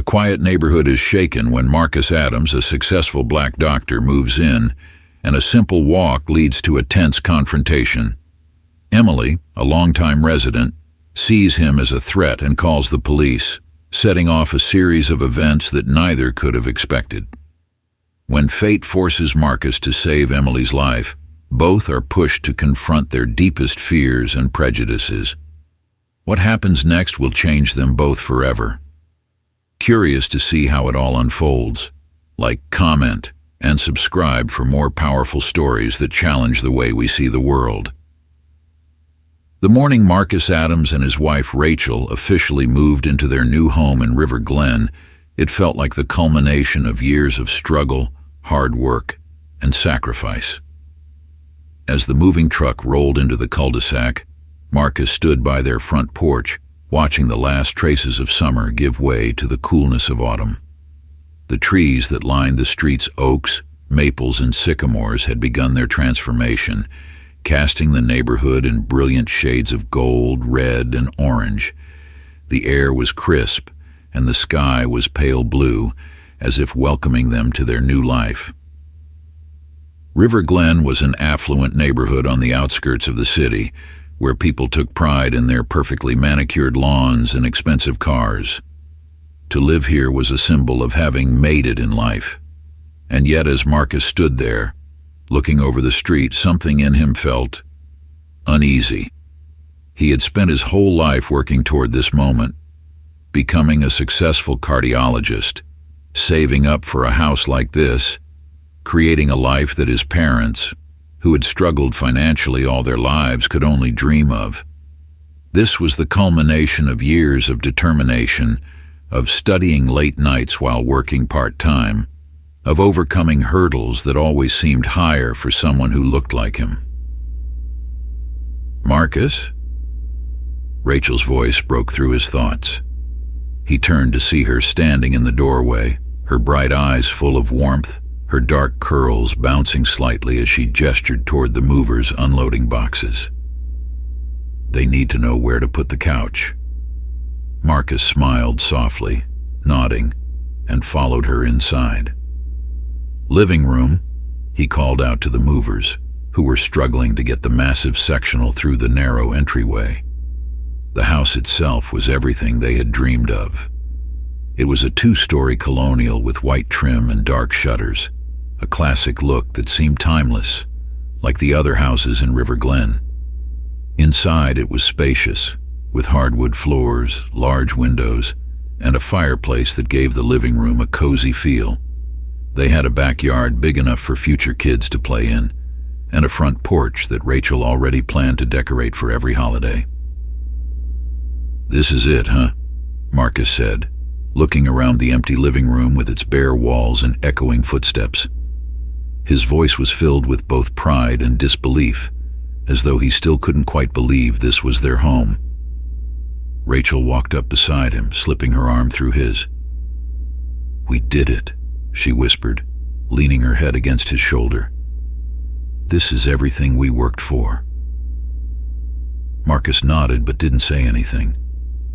quiet neighborhood is shaken when Marcus Adams, a successful black doctor, moves in, and a simple walk leads to a tense confrontation. Emily, a longtime resident, sees him as a threat and calls the police, setting off a series of events that neither could have expected. When fate forces Marcus to save Emily's life, both are pushed to confront their deepest fears and prejudices. What happens next will change them both forever. Curious to see how it all unfolds? Like, comment, and subscribe for more powerful stories that challenge the way we see the world. The morning Marcus Adams and his wife Rachel officially moved into their new home in River Glen, it felt like the culmination of years of struggle, hard work, and sacrifice. As the moving truck rolled into the cul-de-sac, Marcus stood by their front porch, watching the last traces of summer give way to the coolness of autumn. The trees that lined the street's oaks, maples, and sycamores had begun their transformation, casting the neighborhood in brilliant shades of gold, red, and orange. The air was crisp, and the sky was pale blue, as if welcoming them to their new life. River Glen was an affluent neighborhood on the outskirts of the city, where people took pride in their perfectly manicured lawns and expensive cars. To live here was a symbol of having made it in life. And yet, as Marcus stood there, looking over the street, something in him felt uneasy. He had spent his whole life working toward this moment, becoming a successful cardiologist, saving up for a house like this, creating a life that his parents, who had struggled financially all their lives, could only dream of. This was the culmination of years of determination, of studying late nights while working part-time, of overcoming hurdles that always seemed higher for someone who looked like him. "Marcus?" Rachel's voice broke through his thoughts. He turned to see her standing in the doorway, her bright eyes full of warmth, her dark curls bouncing slightly as she gestured toward the movers unloading boxes. "They need to know where to put the couch." Marcus smiled softly, nodding, and followed her inside. "Living room," he called out to the movers, who were struggling to get the massive sectional through the narrow entryway. The house itself was everything they had dreamed of. It was a two-story colonial with white trim and dark shutters, a classic look that seemed timeless, like the other houses in River Glen. Inside it was spacious, with hardwood floors, large windows, and a fireplace that gave the living room a cozy feel. They had a backyard big enough for future kids to play in, and a front porch that Rachel already planned to decorate for every holiday. "This is it, huh?" Marcus said, looking around the empty living room with its bare walls and echoing footsteps. His voice was filled with both pride and disbelief, as though he still couldn't quite believe this was their home. Rachel walked up beside him, slipping her arm through his. "We did it," she whispered, leaning her head against his shoulder. "This is everything we worked for." Marcus nodded but didn't say anything.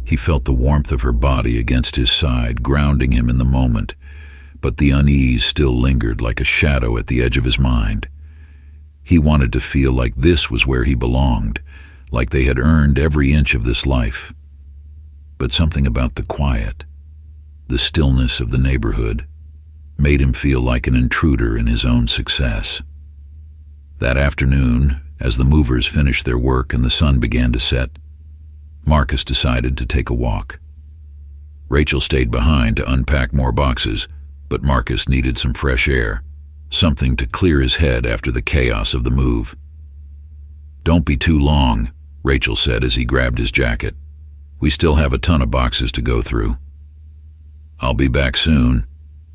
He felt the warmth of her body against his side, grounding him in the moment, but the unease still lingered like a shadow at the edge of his mind. He wanted to feel like this was where he belonged, like they had earned every inch of this life. But something about the quiet, the stillness of the neighborhood, made him feel like an intruder in his own success. That afternoon, as the movers finished their work and the sun began to set, Marcus decided to take a walk. Rachel stayed behind to unpack more boxes, but Marcus needed some fresh air, something to clear his head after the chaos of the move. "Don't be too long," Rachel said as he grabbed his jacket. "We still have a ton of boxes to go through." "I'll be back soon,"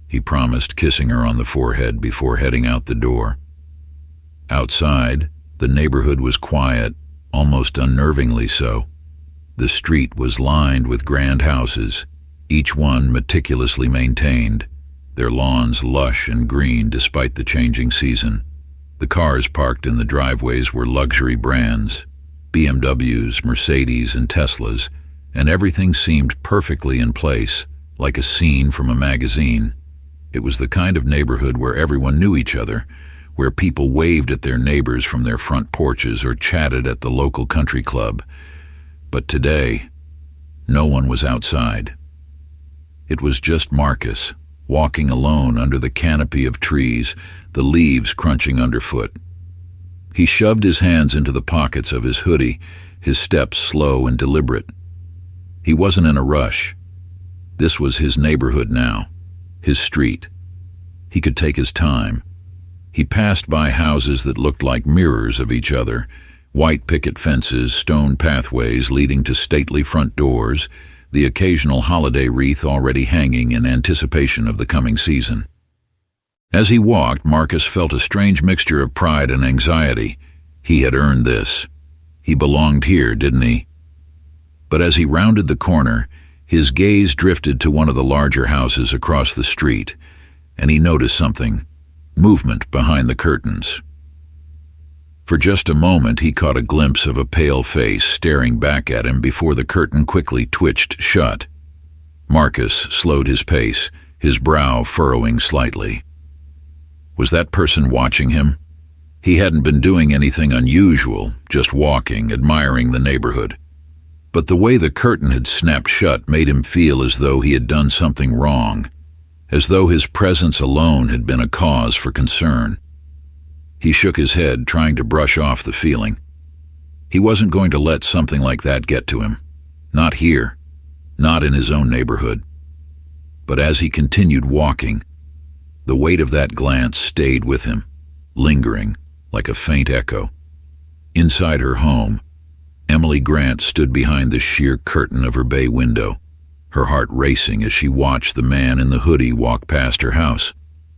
he promised, kissing her on the forehead before heading out the door. Outside, the neighborhood was quiet, almost unnervingly so. The street was lined with grand houses, each one meticulously maintained, their lawns lush and green despite the changing season. The cars parked in the driveways were luxury brands, BMWs, Mercedes, and Teslas, and everything seemed perfectly in place, like a scene from a magazine. It was the kind of neighborhood where everyone knew each other, where people waved at their neighbors from their front porches or chatted at the local country club. But today, no one was outside. It was just Marcus, walking alone under the canopy of trees, the leaves crunching underfoot. He shoved his hands into the pockets of his hoodie, his steps slow and deliberate. He wasn't in a rush. This was his neighborhood now, his street. He could take his time. He passed by houses that looked like mirrors of each other, white picket fences, stone pathways leading to stately front doors, the occasional holiday wreath already hanging in anticipation of the coming season. As he walked, Marcus felt a strange mixture of pride and anxiety. He had earned this. He belonged here, didn't he? But as he rounded the corner, his gaze drifted to one of the larger houses across the street, and he noticed something, movement behind the curtains. For just a moment, he caught a glimpse of a pale face staring back at him before the curtain quickly twitched shut. Marcus slowed his pace, his brow furrowing slightly. Was that person watching him? He hadn't been doing anything unusual, just walking, admiring the neighborhood. But the way the curtain had snapped shut made him feel as though he had done something wrong, as though his presence alone had been a cause for concern. He shook his head, trying to brush off the feeling. He wasn't going to let something like that get to him. Not here. Not in his own neighborhood. But as he continued walking, the weight of that glance stayed with him, lingering like a faint echo. Inside her home, Emily Grant stood behind the sheer curtain of her bay window, her heart racing as she watched the man in the hoodie walk past her house.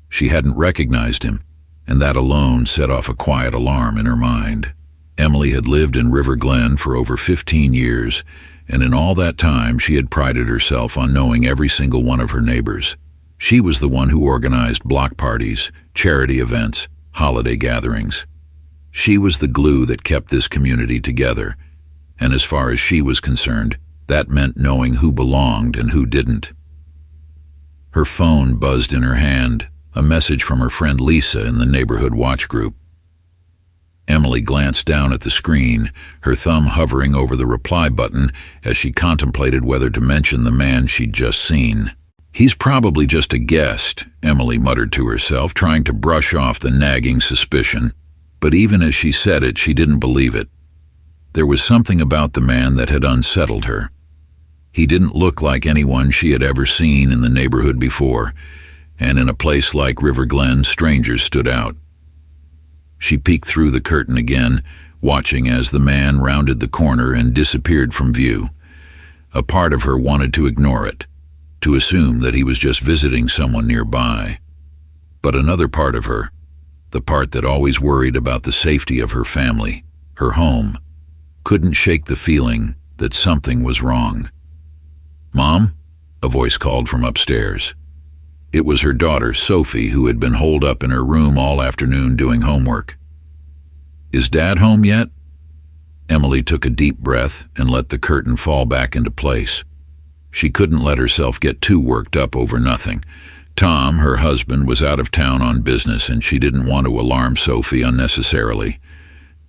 She hadn't recognized him, and that alone set off a quiet alarm in her mind. Emily had lived in River Glen for over 15 years, and in all that time she had prided herself on knowing every single one of her neighbors. She was the one who organized block parties, charity events, holiday gatherings. She was the glue that kept this community together, and as far as she was concerned, that meant knowing who belonged and who didn't. Her phone buzzed in her hand, a message from her friend Lisa in the neighborhood watch group. Emily glanced down at the screen, her thumb hovering over the reply button as she contemplated whether to mention the man she'd just seen. He's probably just a guest, Emily muttered to herself, trying to brush off the nagging suspicion. But even as she said it, she didn't believe it. There was something about the man that had unsettled her. He didn't look like anyone she had ever seen in the neighborhood before, and in a place like River Glen, strangers stood out. She peeked through the curtain again, watching as the man rounded the corner and disappeared from view. A part of her wanted to ignore it, to assume that he was just visiting someone nearby. But another part of her, the part that always worried about the safety of her family, her home, couldn't shake the feeling that something was wrong. "Mom?" a voice called from upstairs. It was her daughter, Sophie, who had been holed up in her room all afternoon doing homework. "Is Dad home yet?" Emily took a deep breath and let the curtain fall back into place. She couldn't let herself get too worked up over nothing. Tom, her husband, was out of town on business, and she didn't want to alarm Sophie unnecessarily.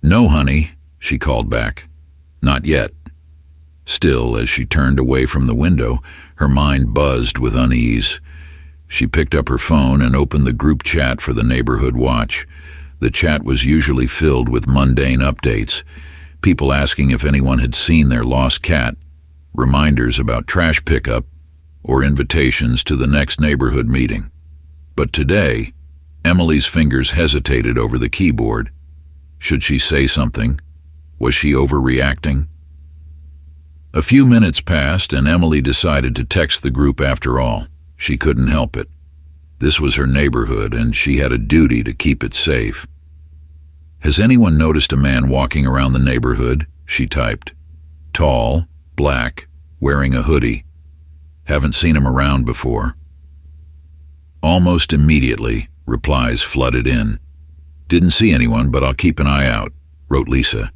"No, honey," she called back. "Not yet." Still, as she turned away from the window, her mind buzzed with unease. She picked up her phone and opened the group chat for the neighborhood watch. The chat was usually filled with mundane updates, people asking if anyone had seen their lost cat, reminders about trash pickup, or invitations to the next neighborhood meeting. But today, Emily's fingers hesitated over the keyboard. Should she say something? Was she overreacting? A few minutes passed, and Emily decided to text the group after all. She couldn't help it. This was her neighborhood, and she had a duty to keep it safe. "Has anyone noticed a man walking around the neighborhood?" she typed. "Tall, black, wearing a hoodie. Haven't seen him around before." Almost immediately, replies flooded in. "Didn't see anyone, but I'll keep an eye out," wrote Lisa.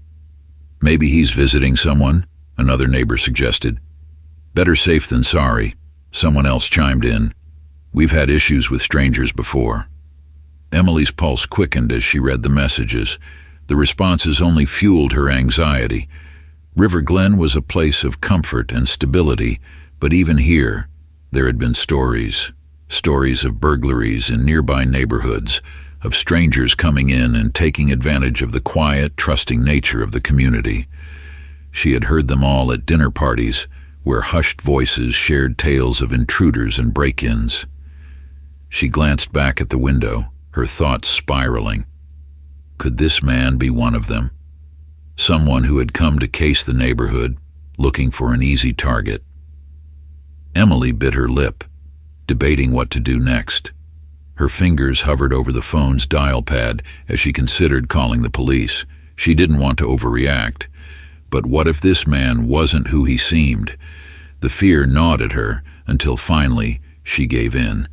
"Maybe he's visiting someone," another neighbor suggested. "Better safe than sorry," Someone else chimed in. "We've had issues with strangers before." Emily's pulse quickened as she read the messages. The responses only fueled her anxiety. River Glen was a place of comfort and stability, but even here, there had been stories of burglaries in nearby neighborhoods, of strangers coming in and taking advantage of the quiet, trusting nature of the community. She had heard them all at dinner parties, where hushed voices shared tales of intruders and break-ins. She glanced back at the window, her thoughts spiraling. Could this man be one of them? Someone who had come to case the neighborhood, looking for an easy target. Emily bit her lip, debating what to do next. Her fingers hovered over the phone's dial pad as she considered calling the police. She didn't want to overreact. But what if this man wasn't who he seemed? The fear gnawed at her until finally she gave in.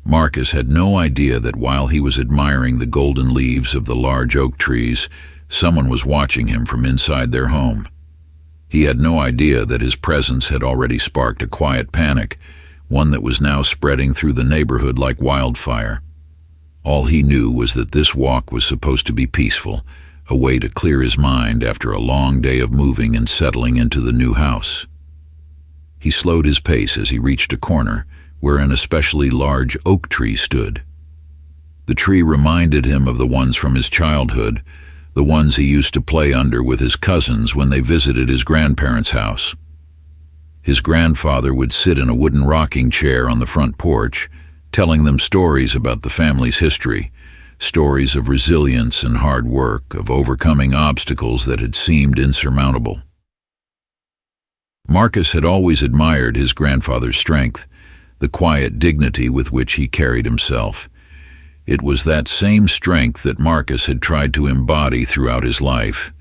Marcus had no idea that while he was admiring the golden leaves of the large oak trees, someone was watching him from inside their home. He had no idea that his presence had already sparked a quiet panic, one that was now spreading through the neighborhood like wildfire. All he knew was that this walk was supposed to be peaceful, a way to clear his mind after a long day of moving and settling into the new house. He slowed his pace as he reached a corner where an especially large oak tree stood. The tree reminded him of the ones from his childhood, the ones he used to play under with his cousins when they visited his grandparents' house. His grandfather would sit in a wooden rocking chair on the front porch, telling them stories about the family's history, stories of resilience and hard work, of overcoming obstacles that had seemed insurmountable. Marcus had always admired his grandfather's strength, the quiet dignity with which he carried himself. It was that same strength that Marcus had tried to embody throughout his life.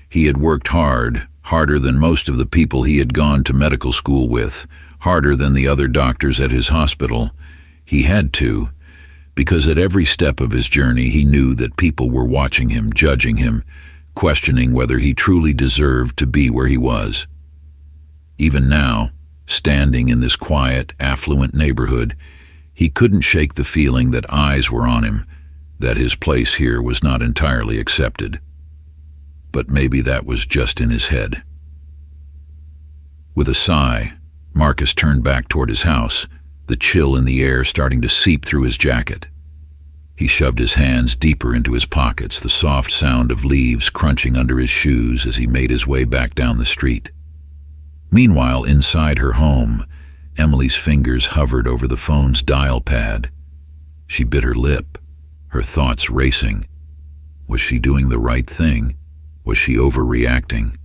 He had worked hard, harder than most of the people he had gone to medical school with, harder than the other doctors at his hospital. He had to, because at every step of his journey he knew that people were watching him, judging him, questioning whether he truly deserved to be where he was. Even now, standing in this quiet, affluent neighborhood, he couldn't shake the feeling that eyes were on him, that his place here was not entirely accepted. But maybe that was just in his head. With a sigh, Marcus turned back toward his house, the chill in the air starting to seep through his jacket. He shoved his hands deeper into his pockets, the soft sound of leaves crunching under his shoes as he made his way back down the street. Meanwhile, inside her home, Emily's fingers hovered over the phone's dial pad. She bit her lip, her thoughts racing. Was she doing the right thing? Was she overreacting?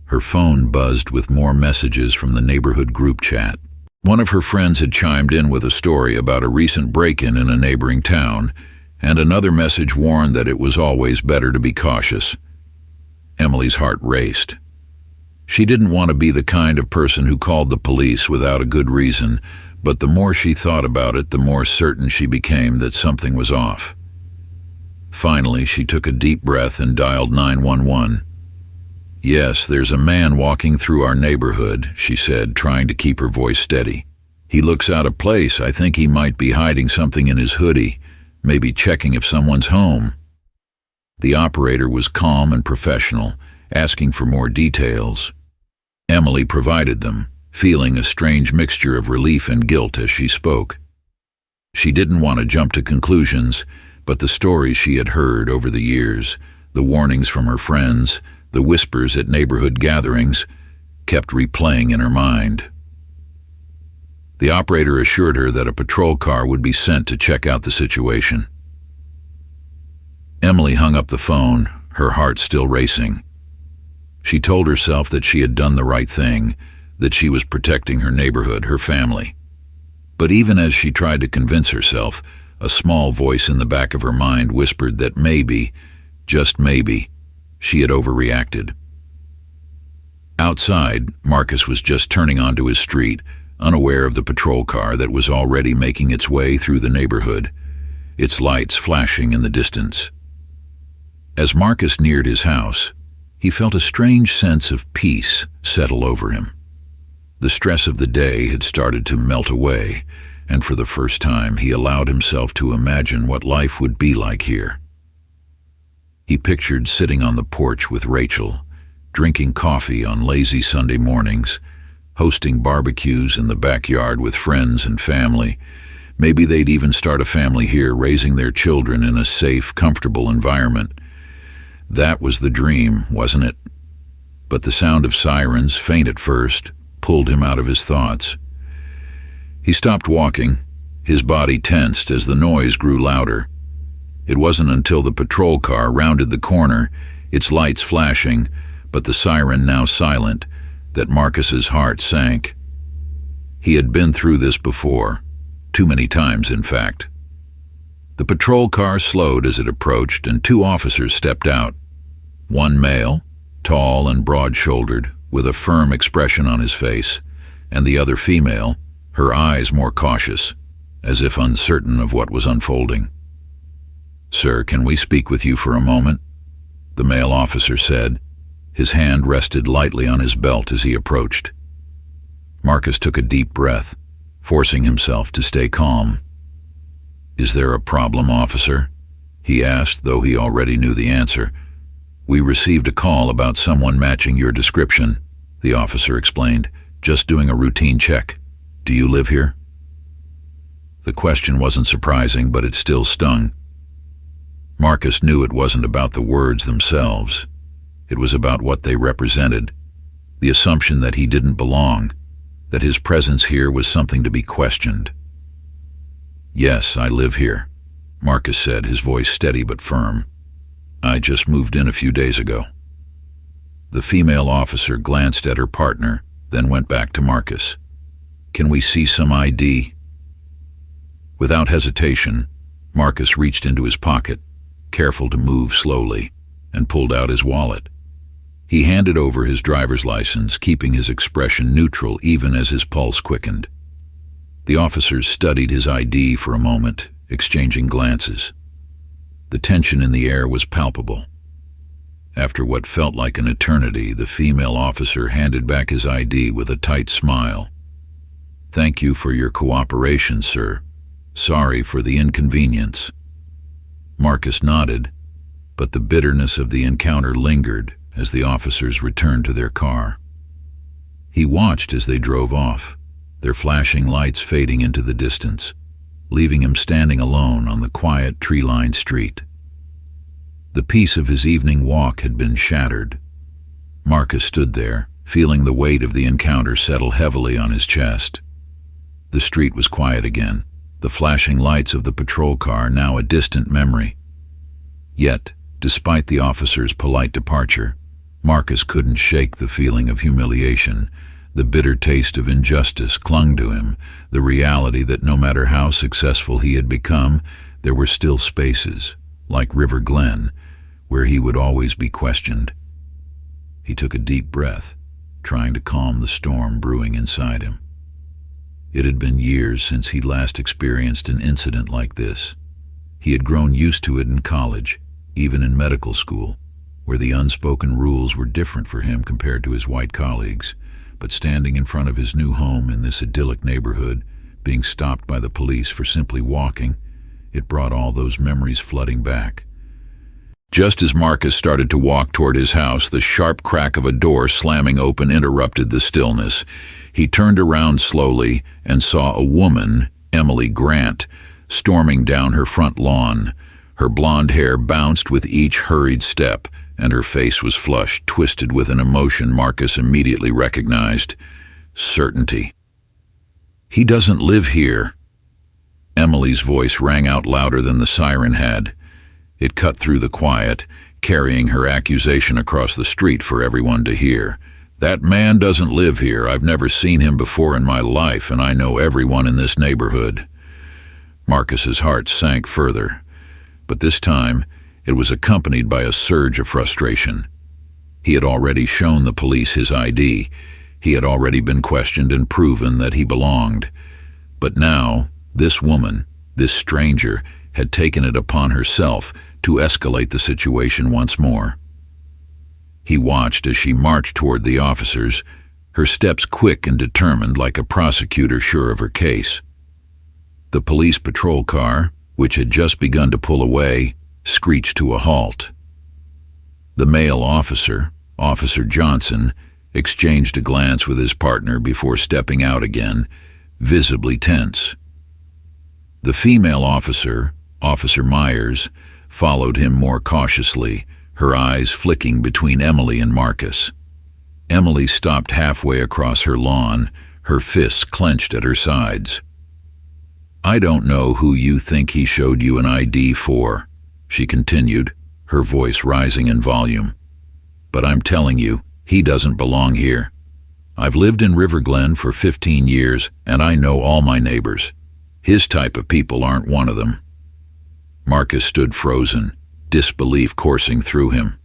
Her phone buzzed with more messages from the neighborhood group chat. One of her friends had chimed in with a story about a recent break-in in a neighboring town, and another message warned that it was always better to be cautious. Emily's heart raced. She didn't want to be the kind of person who called the police without a good reason, but the more she thought about it, the more certain she became that something was off. Finally, she took a deep breath and dialed 911. "Yes, there's a man walking through our neighborhood," she said, trying to keep her voice steady. "He looks out of place. I think he might be hiding something in his hoodie, maybe checking if someone's home." The operator was calm and professional, asking for more details. Emily provided them, feeling a strange mixture of relief and guilt as she spoke. She didn't want to jump to conclusions, but the stories she had heard over the years, the warnings from her friends, the whispers at neighborhood gatherings, kept replaying in her mind. The operator assured her that a patrol car would be sent to check out the situation. Emily hung up the phone, her heart still racing. She told herself that she had done the right thing, that she was protecting her neighborhood, her family. But even as she tried to convince herself, a small voice in the back of her mind whispered that maybe, just maybe, she had overreacted. Outside, Marcus was just turning onto his street, unaware of the patrol car that was already making its way through the neighborhood, its lights flashing in the distance. As Marcus neared his house, he felt a strange sense of peace settle over him. The stress of the day had started to melt away, and for the first time he allowed himself to imagine what life would be like here. He pictured sitting on the porch with Rachel, drinking coffee on lazy Sunday mornings, hosting barbecues in the backyard with friends and family. Maybe they'd even start a family here, raising their children in a safe, comfortable environment. That was the dream, wasn't it? But the sound of sirens, faint at first, pulled him out of his thoughts. He stopped walking, his body tensed as the noise grew louder. It wasn't until the patrol car rounded the corner, its lights flashing, but the siren now silent, that Marcus's heart sank. He had been through this before, too many times, in fact. The patrol car slowed as it approached, and two officers stepped out. One male, tall and broad-shouldered, with a firm expression on his face, and the other female, her eyes more cautious, as if uncertain of what was unfolding. "Sir, can we speak with you for a moment?" the male officer said. His hand rested lightly on his belt as he approached. Marcus took a deep breath, forcing himself to stay calm. "Is there a problem, officer?" he asked, though he already knew the answer. "We received a call about someone matching your description," the officer explained, "just doing a routine check. Do you live here?" The question wasn't surprising, but it still stung. Marcus knew it wasn't about the words themselves. It was about what they represented, the assumption that he didn't belong, that his presence here was something to be questioned. "Yes, I live here," Marcus said, his voice steady but firm. "I just moved in a few days ago." The female officer glanced at her partner, then went back to Marcus. "Can we see some ID?" Without hesitation, Marcus reached into his pocket, careful to move slowly, and pulled out his wallet. He handed over his driver's license, keeping his expression neutral even as his pulse quickened. The officers studied his ID for a moment, exchanging glances. The tension in the air was palpable. After what felt like an eternity, the female officer handed back his ID with a tight smile. "Thank you for your cooperation, sir. Sorry for the inconvenience." Marcus nodded, but the bitterness of the encounter lingered as the officers returned to their car. He watched as they drove off, their flashing lights fading into the distance, leaving him standing alone on the quiet, tree-lined street. The peace of his evening walk had been shattered. Marcus stood there, feeling the weight of the encounter settle heavily on his chest. The street was quiet again, the flashing lights of the patrol car now a distant memory. Yet, despite the officer's polite departure, Marcus couldn't shake the feeling of humiliation. The bitter taste of injustice clung to him, the reality that no matter how successful he had become, there were still spaces, like River Glen, where he would always be questioned. He took a deep breath, trying to calm the storm brewing inside him. It had been years since he'd last experienced an incident like this. He had grown used to it in college, even in medical school, where the unspoken rules were different for him compared to his white colleagues. But standing in front of his new home in this idyllic neighborhood, being stopped by the police for simply walking, it brought all those memories flooding back. Just as Marcus started to walk toward his house, the sharp crack of a door slamming open interrupted the stillness. He turned around slowly and saw a woman, Emily Grant, storming down her front lawn. Her blonde hair bounced with each hurried step, and her face was flushed, twisted with an emotion Marcus immediately recognized: certainty. "He doesn't live here." Emily's voice rang out louder than the siren had. It cut through the quiet, carrying her accusation across the street for everyone to hear. "That man doesn't live here. I've never seen him before in my life, and I know everyone in this neighborhood." Marcus's heart sank further, but this time it was accompanied by a surge of frustration. He had already shown the police his ID. He had already been questioned and proven that he belonged. But now, this woman, this stranger, had taken it upon herself to escalate the situation once more. He watched as she marched toward the officers, her steps quick and determined like a prosecutor sure of her case. The police patrol car, which had just begun to pull away, screeched to a halt. The male officer, Officer Johnson, exchanged a glance with his partner before stepping out again, visibly tense. The female officer, Officer Myers, followed him more cautiously, her eyes flicking between Emily and Marcus. Emily stopped halfway across her lawn, her fists clenched at her sides. "I don't know who you think he showed you an ID for," she continued, her voice rising in volume. "But I'm telling you, he doesn't belong here. I've lived in River Glen for 15 years, and I know all my neighbors. His type of people aren't one of them." Marcus stood frozen, disbelief coursing through him.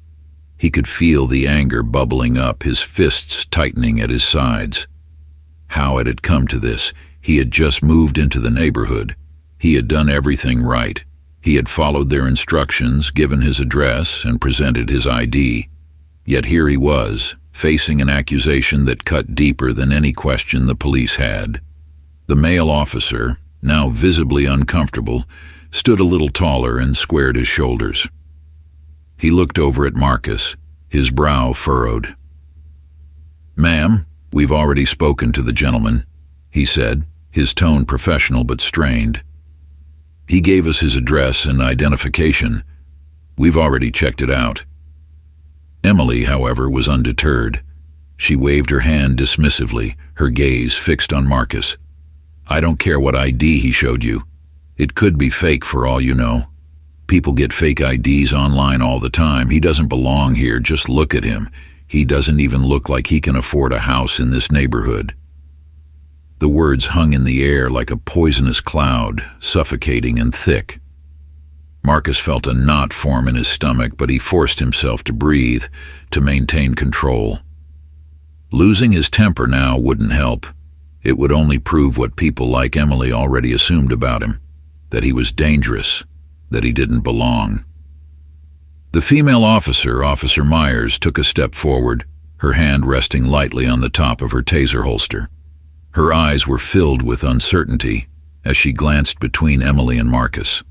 He could feel the anger bubbling up, his fists tightening at his sides. How had it come to this? He had just moved into the neighborhood. He had done everything right. He had followed their instructions, given his address, and presented his ID. Yet here he was, facing an accusation that cut deeper than any question the police had. The male officer, now visibly uncomfortable, stood a little taller and squared his shoulders. He looked over at Marcus, his brow furrowed. "Ma'am, we've already spoken to the gentleman," he said, his tone professional but strained. "He gave us his address and identification. We've already checked it out." Emily, however, was undeterred. She waved her hand dismissively, her gaze fixed on Marcus. "I don't care what ID he showed you. It could be fake for all you know. People get fake IDs online all the time. He doesn't belong here. Just look at him. He doesn't even look like he can afford a house in this neighborhood." The words hung in the air like a poisonous cloud, suffocating and thick. Marcus felt a knot form in his stomach, but he forced himself to breathe, to maintain control. Losing his temper now wouldn't help. It would only prove what people like Emily already assumed about him, that he was dangerous, that he didn't belong. The female officer, Officer Myers, took a step forward, her hand resting lightly on the top of her taser holster. Her eyes were filled with uncertainty as she glanced between Emily and Marcus.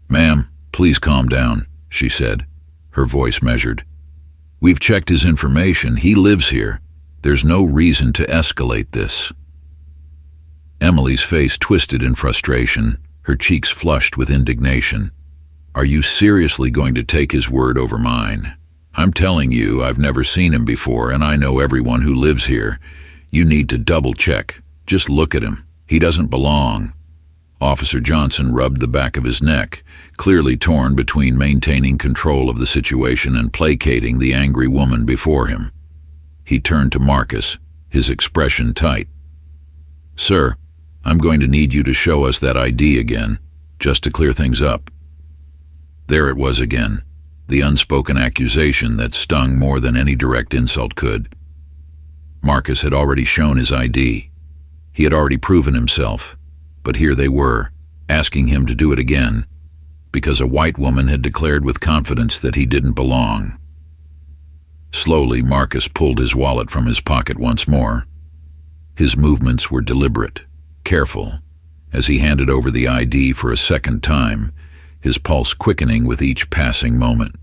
"Ma'am, please calm down," she said, her voice measured. "We've checked his information. He lives here. There's no reason to escalate this." Emily's face twisted in frustration, her cheeks flushed with indignation. "Are you seriously going to take his word over mine? I'm telling you, I've never seen him before, and I know everyone who lives here. You need to double-check. Just look at him. He doesn't belong." Officer Johnson rubbed the back of his neck, clearly torn between maintaining control of the situation and placating the angry woman before him. He turned to Marcus, his expression tight. "Sir, I'm going to need you to show us that ID again, just to clear things up." There it was again, the unspoken accusation that stung more than any direct insult could. Marcus had already shown his ID. He had already proven himself, but here they were, asking him to do it again, because a white woman had declared with confidence that he didn't belong. Slowly, Marcus pulled his wallet from his pocket once more. His movements were deliberate, careful, as he handed over the ID for a second time, his pulse quickening with each passing moment.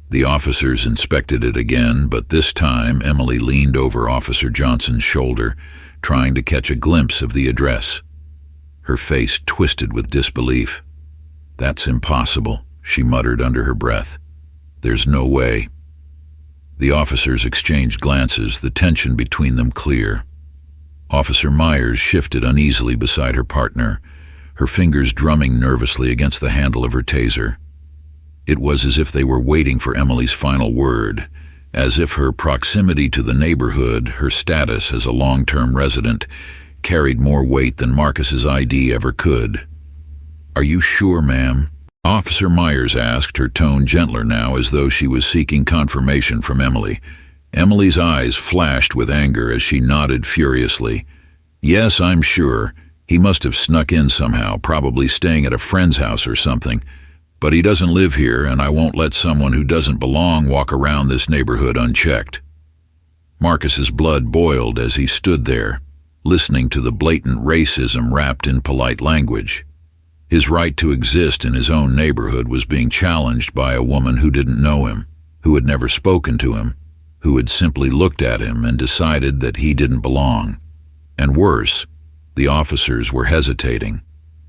The officers inspected it again, but this time Emily leaned over Officer Johnson's shoulder, trying to catch a glimpse of the address. Her face twisted with disbelief. "That's impossible," she muttered under her breath. "There's no way." The officers exchanged glances, the tension between them clear. Officer Myers shifted uneasily beside her partner, her fingers drumming nervously against the handle of her taser. It was as if they were waiting for Emily's final word, as if her proximity to the neighborhood, her status as a long-term resident, carried more weight than Marcus's ID ever could. "Are you sure, ma'am?" Officer Myers asked, her tone gentler now, as though she was seeking confirmation from Emily. Emily's eyes flashed with anger as she nodded furiously. "Yes, I'm sure. He must have snuck in somehow, probably staying at a friend's house or something. But he doesn't live here, and I won't let someone who doesn't belong walk around this neighborhood unchecked." Marcus's blood boiled as he stood there, listening to the blatant racism wrapped in polite language. His right to exist in his own neighborhood was being challenged by a woman who didn't know him, who had never spoken to him, who had simply looked at him and decided that he didn't belong. And worse, the officers were hesitating,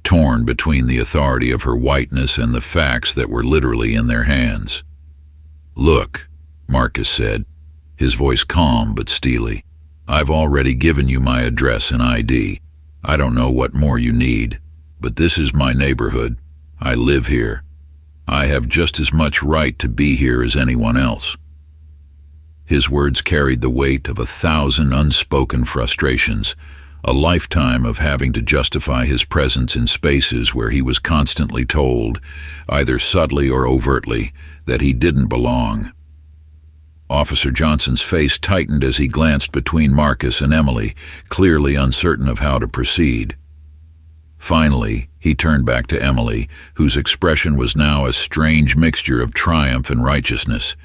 torn between the authority of her whiteness and the facts that were literally in their hands. "Look," Marcus said, his voice calm but steely. "I've already given you my address and ID. I don't know what more you need, but this is my neighborhood. I live here. I have just as much right to be here as anyone else." His words carried the weight of 1,000 unspoken frustrations, a lifetime of having to justify his presence in spaces where he was constantly told, either subtly or overtly, that he didn't belong. Officer Johnson's face tightened as he glanced between Marcus and Emily, clearly uncertain of how to proceed. Finally, he turned back to Emily, whose expression was now a strange mixture of triumph and righteousness.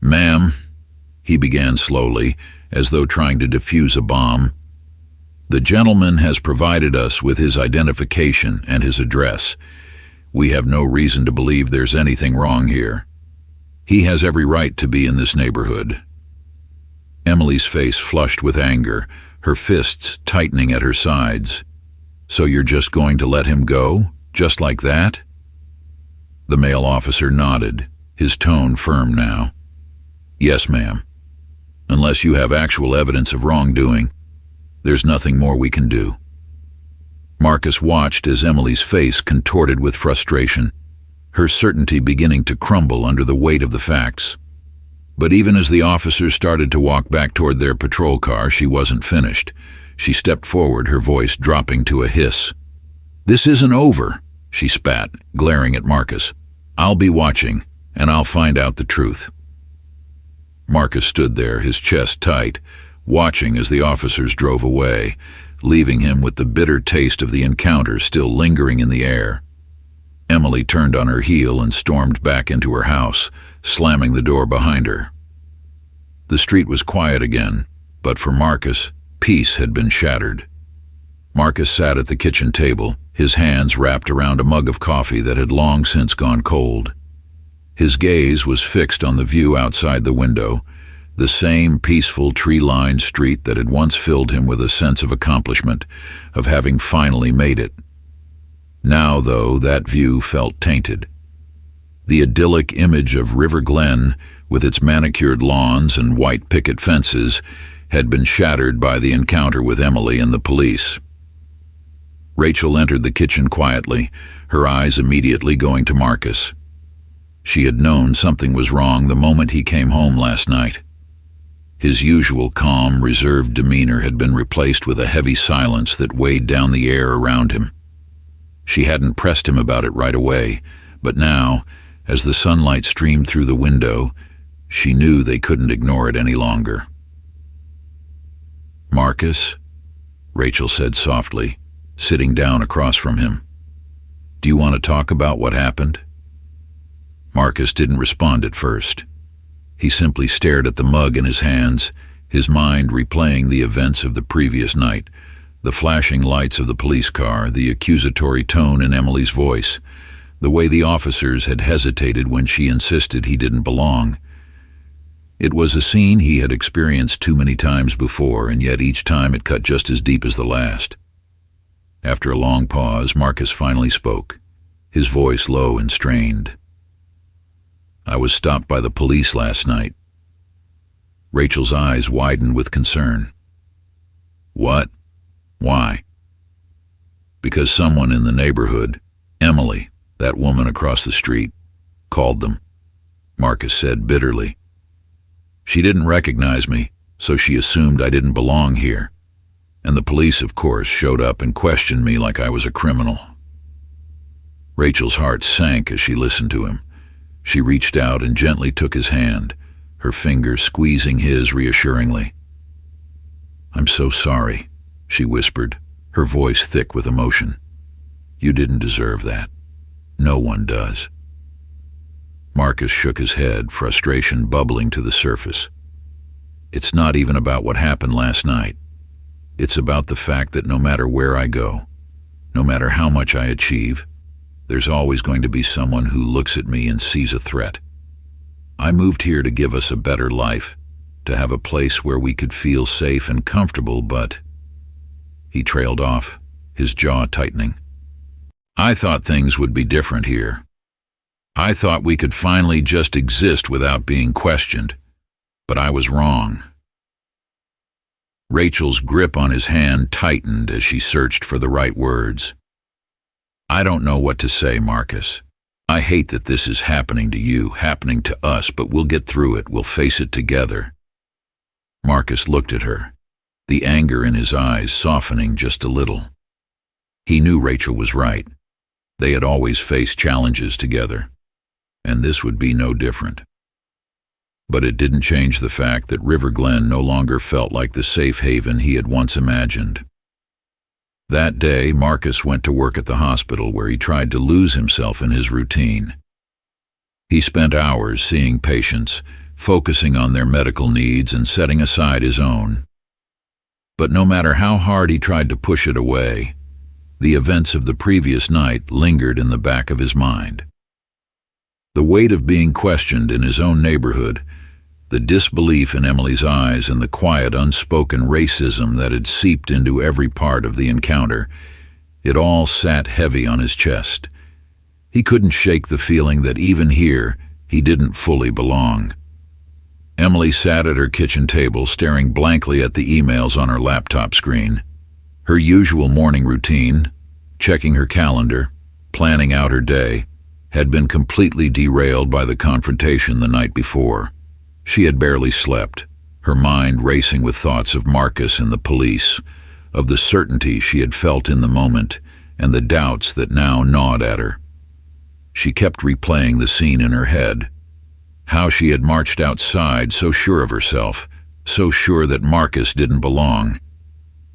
"Ma'am," he began slowly, as though trying to defuse a bomb, "the gentleman has provided us with his identification and his address. We have no reason to believe there's anything wrong here. He has every right to be in this neighborhood." Emily's face flushed with anger, her fists tightening at her sides. "So you're just going to let him go? Just like that?" The male officer nodded, his tone firm now. "Yes, ma'am. Unless you have actual evidence of wrongdoing, there's nothing more we can do." Marcus watched as Emily's face contorted with frustration, her certainty beginning to crumble under the weight of the facts. But even as the officers started to walk back toward their patrol car, she wasn't finished. She stepped forward, her voice dropping to a hiss. "This isn't over," she spat, glaring at Marcus. "I'll be watching, and I'll find out the truth." Marcus stood there, his chest tight, watching as the officers drove away, leaving him with the bitter taste of the encounter still lingering in the air. Emily turned on her heel and stormed back into her house, slamming the door behind her. The street was quiet again, but for Marcus, peace had been shattered. Marcus sat at the kitchen table, his hands wrapped around a mug of coffee that had long since gone cold. His gaze was fixed on the view outside the window, the same peaceful tree-lined street that had once filled him with a sense of accomplishment, of having finally made it. Now, though, that view felt tainted. The idyllic image of River Glen, with its manicured lawns and white picket fences, had been shattered by the encounter with Emily and the police. Rachel entered the kitchen quietly, her eyes immediately going to Marcus. She had known something was wrong the moment he came home last night. His usual calm, reserved demeanor had been replaced with a heavy silence that weighed down the air around him. She hadn't pressed him about it right away, but now, as the sunlight streamed through the window, she knew they couldn't ignore it any longer. "Marcus," Rachel said softly, sitting down across from him. "Do you want to talk about what happened?" Marcus didn't respond at first. He simply stared at the mug in his hands, his mind replaying the events of the previous night, the flashing lights of the police car, the accusatory tone in Emily's voice, the way the officers had hesitated when she insisted he didn't belong. It was a scene he had experienced too many times before, and yet each time it cut just as deep as the last. After a long pause, Marcus finally spoke, his voice low and strained. "I was stopped by the police last night." Rachel's eyes widened with concern. "What? Why?" "Because someone in the neighborhood, Emily, that woman across the street, called them," Marcus said bitterly. "She didn't recognize me, so she assumed I didn't belong here. And the police, of course, showed up and questioned me like I was a criminal." Rachel's heart sank as she listened to him. She reached out and gently took his hand, her fingers squeezing his reassuringly. "I'm so sorry," she whispered, her voice thick with emotion. "You didn't deserve that. No one does." Marcus shook his head, frustration bubbling to the surface. It's not even about what happened last night. It's about the fact that no matter where I go, no matter how much I achieve, there's always going to be someone who looks at me and sees a threat. I moved here to give us a better life, to have a place where we could feel safe and comfortable, but..." He trailed off, his jaw tightening. "I thought things would be different here. I thought we could finally just exist without being questioned, but I was wrong." Rachel's grip on his hand tightened as she searched for the right words. "I don't know what to say, Marcus. I hate that this is happening to you, happening to us, but we'll get through it. We'll face it together." Marcus looked at her, the anger in his eyes softening just a little. He knew Rachel was right. They had always faced challenges together, and this would be no different. But it didn't change the fact that River Glen no longer felt like the safe haven he had once imagined. That day, Marcus went to work at the hospital where he tried to lose himself in his routine. He spent hours seeing patients, focusing on their medical needs and setting aside his own. But no matter how hard he tried to push it away, the events of the previous night lingered in the back of his mind. The weight of being questioned in his own neighborhood, the disbelief in Emily's eyes, and the quiet, unspoken racism that had seeped into every part of the encounter, it all sat heavy on his chest. He couldn't shake the feeling that even here, he didn't fully belong. Emily sat at her kitchen table, staring blankly at the emails on her laptop screen. Her usual morning routine, checking her calendar, planning out her day, had been completely derailed by the confrontation the night before. She had barely slept, her mind racing with thoughts of Marcus and the police, of the certainty she had felt in the moment, and the doubts that now gnawed at her. She kept replaying the scene in her head. How she had marched outside, so sure of herself, so sure that Marcus didn't belong.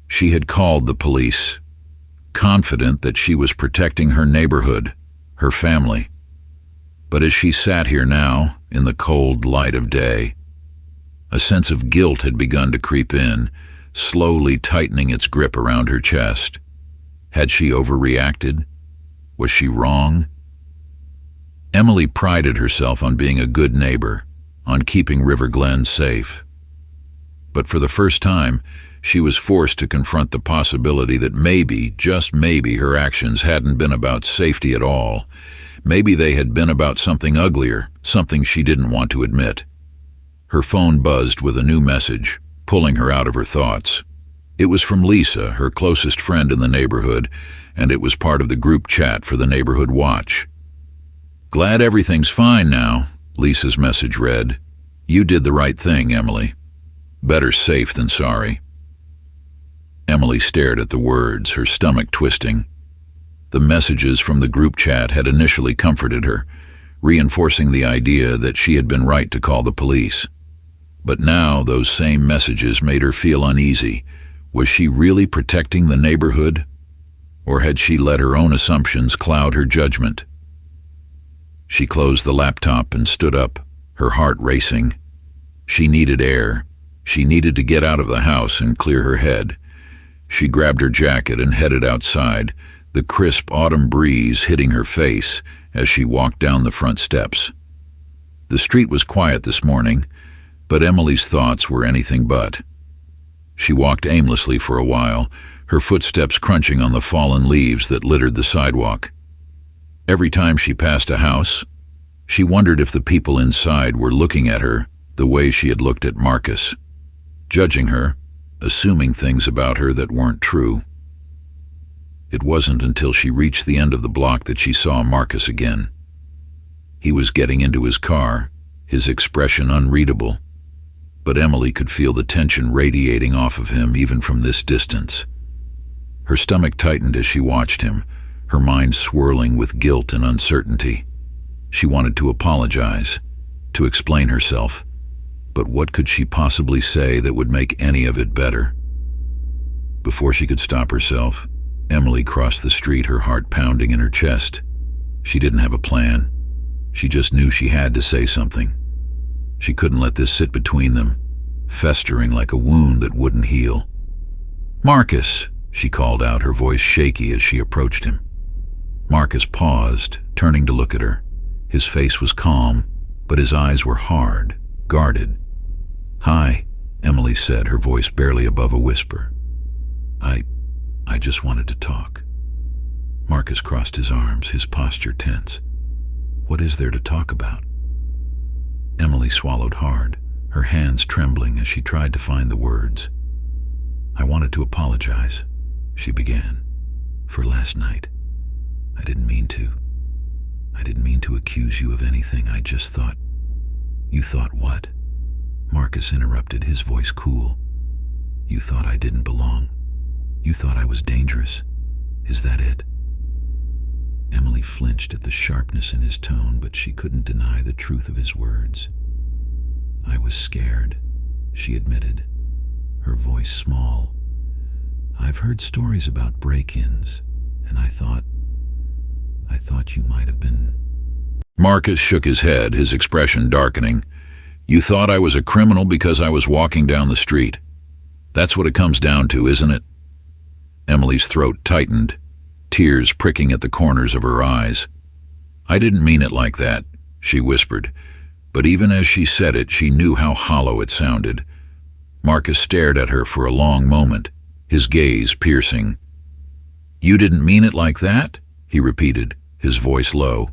She had called the police, confident that she was protecting her neighborhood, her family. But as she sat here now, in the cold light of day, a sense of guilt had begun to creep in, slowly tightening its grip around her chest. Had she overreacted? Was she wrong? Emily prided herself on being a good neighbor, on keeping River Glen safe. But for the first time, she was forced to confront the possibility that maybe, just maybe, her actions hadn't been about safety at all. Maybe they had been about something uglier, something she didn't want to admit. Her phone buzzed with a new message, pulling her out of her thoughts. It was from Lisa, her closest friend in the neighborhood, and it was part of the group chat for the neighborhood watch. "Glad everything's fine now," Lisa's message read. "You did the right thing, Emily. Better safe than sorry." Emily stared at the words, her stomach twisting. The messages from the group chat had initially comforted her, reinforcing the idea that she had been right to call the police. But now those same messages made her feel uneasy. Was she really protecting the neighborhood? Or had she let her own assumptions cloud her judgment? She closed the laptop and stood up, her heart racing. She needed air. She needed to get out of the house and clear her head. She grabbed her jacket and headed outside, the crisp autumn breeze hitting her face as she walked down the front steps. The street was quiet this morning, but Emily's thoughts were anything but. She walked aimlessly for a while, her footsteps crunching on the fallen leaves that littered the sidewalk. Every time she passed a house, she wondered if the people inside were looking at her the way she had looked at Marcus, judging her, assuming things about her that weren't true. It wasn't until she reached the end of the block that she saw Marcus again. He was getting into his car, his expression unreadable, but Emily could feel the tension radiating off of him even from this distance. Her stomach tightened as she watched him, her mind swirling with guilt and uncertainty. She wanted to apologize, to explain herself, but what could she possibly say that would make any of it better? Before she could stop herself, Emily crossed the street, her heart pounding in her chest. She didn't have a plan. She just knew she had to say something. She couldn't let this sit between them. festering like a wound that wouldn't heal. "Marcus," she called out, her voice shaky as she approached him. Marcus paused, turning to look at her. His face was calm, but his eyes were hard, guarded. "Hi," Emily said, her voice barely above a whisper. I just wanted to talk." Marcus crossed his arms, his posture tense. "What is there to talk about?" Emily swallowed hard, her hands trembling as she tried to find the words. "I wanted to apologize," she began, "for last night. I didn't mean to. I didn't mean to accuse you of anything. I just thought—" "You thought what?" Marcus interrupted, his voice cool. "You thought I didn't belong. You thought I was dangerous. Is that it?" Emily flinched at the sharpness in his tone, but she couldn't deny the truth of his words. "I was scared," she admitted, her voice small. "I've heard stories about break-ins, and I thought you might have been—" Marcus shook his head, his expression darkening. "You thought I was a criminal because I was walking down the street. That's what it comes down to, isn't it?" Emily's throat tightened, tears pricking at the corners of her eyes. "I didn't mean it like that," she whispered, but even as she said it, she knew how hollow it sounded. Marcus stared at her for a long moment, his gaze piercing. "You didn't mean it like that?" he repeated, his voice low.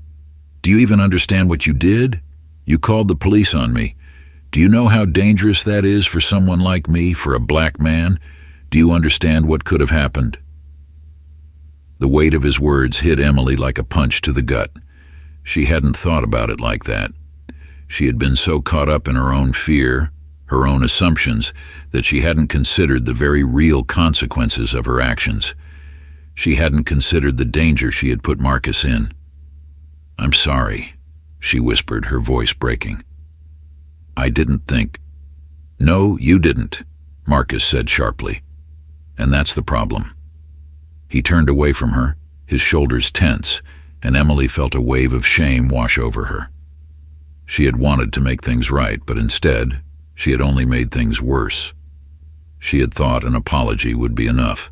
"Do you even understand what you did? You called the police on me. Do you know how dangerous that is for someone like me, for a black man? Do you understand what could have happened?" The weight of his words hit Emily like a punch to the gut. She hadn't thought about it like that. She had been so caught up in her own fear, her own assumptions, that she hadn't considered the very real consequences of her actions. She hadn't considered the danger she had put Marcus in. "I'm sorry," she whispered, her voice breaking. "I didn't think—" "No, you didn't," Marcus said sharply. "And that's the problem." He turned away from her, his shoulders tense, and Emily felt a wave of shame wash over her. She had wanted to make things right, but instead, she had only made things worse. She had thought an apology would be enough,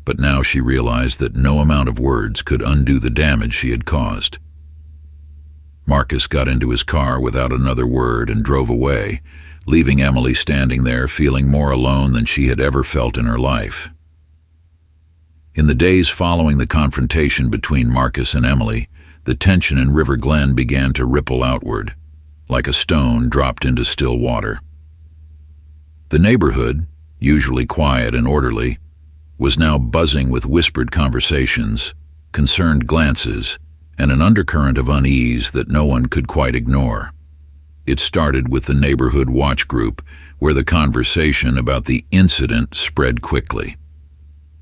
but now she realized that no amount of words could undo the damage she had caused. Marcus got into his car without another word and drove away, leaving Emily standing there feeling more alone than she had ever felt in her life. In the days following the confrontation between Marcus and Emily, the tension in River Glen began to ripple outward, like a stone dropped into still water. The neighborhood, usually quiet and orderly, was now buzzing with whispered conversations, concerned glances, and an undercurrent of unease that no one could quite ignore. It started with the neighborhood watch group, where the conversation about the incident spread quickly.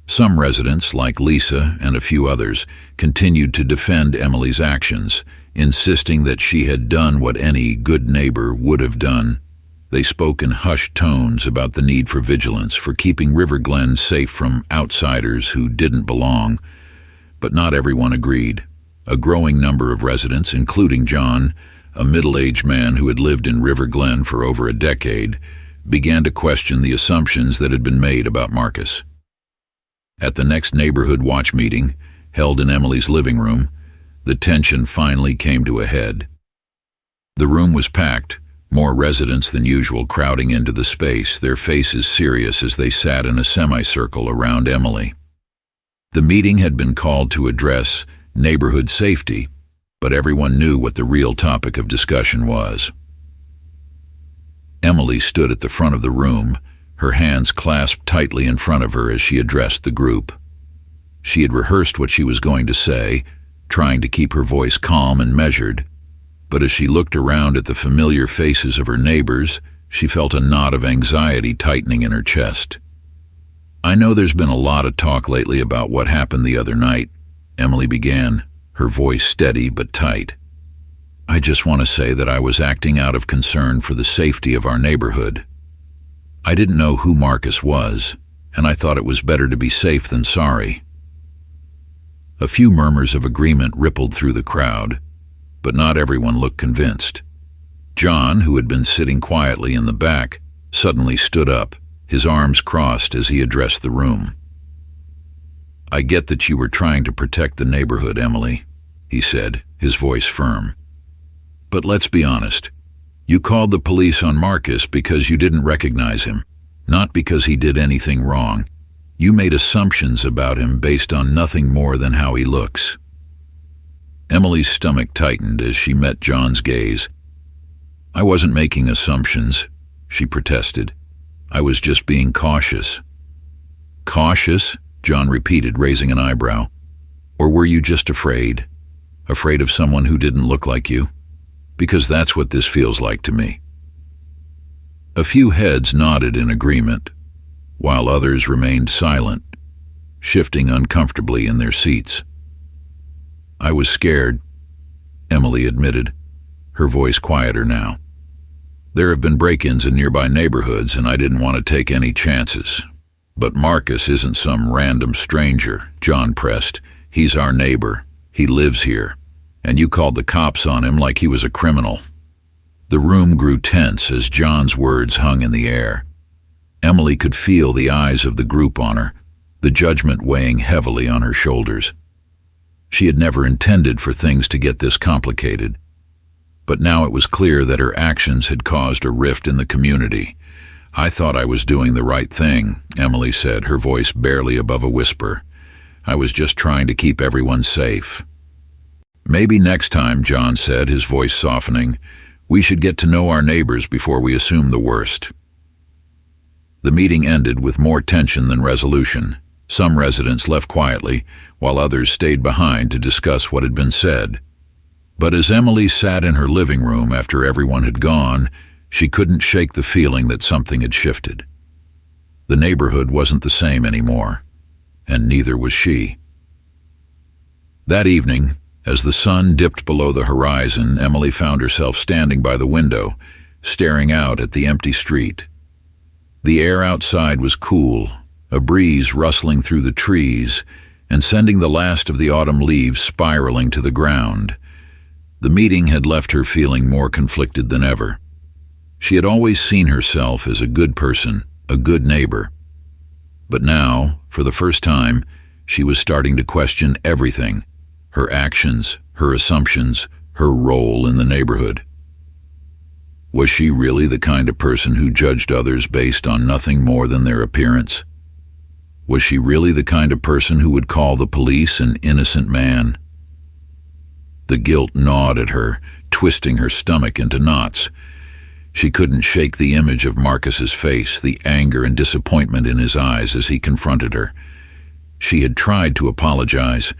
Some residents, like Lisa and a few others, continued to defend Emily's actions, insisting that she had done what any good neighbor would have done. They spoke in hushed tones about the need for vigilance, for keeping River Glen safe from outsiders who didn't belong. But not everyone agreed. A growing number of residents, including John, a middle-aged man who had lived in River Glen for over a decade, began to question the assumptions that had been made about Marcus. At the next neighborhood watch meeting, held in Emily's living room, the tension finally came to a head. The room was packed, more residents than usual crowding into the space, their faces serious as they sat in a semicircle around Emily. The meeting had been called to address neighborhood safety, but everyone knew what the real topic of discussion was. Emily stood at the front of the room, her hands clasped tightly in front of her as she addressed the group. She had rehearsed what she was going to say, trying to keep her voice calm and measured, but as she looked around at the familiar faces of her neighbors, she felt a knot of anxiety tightening in her chest. "I know there's been a lot of talk lately about what happened the other night," Emily began, her voice steady but tight. "I just want to say that I was acting out of concern for the safety of our neighborhood. I didn't know who Marcus was, and I thought it was better to be safe than sorry." A few murmurs of agreement rippled through the crowd, but not everyone looked convinced. John, who had been sitting quietly in the back, suddenly stood up, his arms crossed as he addressed the room. "I get that you were trying to protect the neighborhood, Emily," he said, his voice firm. "But let's be honest. You called the police on Marcus because you didn't recognize him, not because he did anything wrong. You made assumptions about him based on nothing more than how he looks." Emily's stomach tightened as she met John's gaze. "I wasn't making assumptions," she protested. "I was just being cautious." "Cautious?" John repeated, raising an eyebrow. "Or were you just afraid? Afraid of someone who didn't look like you? Because that's what this feels like to me." A few heads nodded in agreement, while others remained silent, shifting uncomfortably in their seats. "I was scared," Emily admitted, her voice quieter now. "There have been break-ins in nearby neighborhoods, and I didn't want to take any chances. But Marcus isn't some random stranger," John pressed. "He's our neighbor. He lives here. And you called the cops on him like he was a criminal." The room grew tense as John's words hung in the air. Emily could feel the eyes of the group on her, the judgment weighing heavily on her shoulders. She had never intended for things to get this complicated. But now it was clear that her actions had caused a rift in the community. "I thought I was doing the right thing," Emily said, her voice barely above a whisper. "I was just trying to keep everyone safe." "Maybe next time," John said, his voice softening. "We should get to know our neighbors before we assume the worst." The meeting ended with more tension than resolution. Some residents left quietly, while others stayed behind to discuss what had been said. But as Emily sat in her living room after everyone had gone, she couldn't shake the feeling that something had shifted. The neighborhood wasn't the same anymore, and neither was she. That evening, as the sun dipped below the horizon, Emily found herself standing by the window, staring out at the empty street. The air outside was cool, a breeze rustling through the trees and sending the last of the autumn leaves spiraling to the ground. The meeting had left her feeling more conflicted than ever. She had always seen herself as a good person, a good neighbor. But now, for the first time, she was starting to question everything: her actions, her assumptions, her role in the neighborhood. Was she really the kind of person who judged others based on nothing more than their appearance? Was she really the kind of person who would call the police an innocent man? The guilt gnawed at her, twisting her stomach into knots. She couldn't shake the image of Marcus's face, the anger and disappointment in his eyes as he confronted her. She had tried to apologize,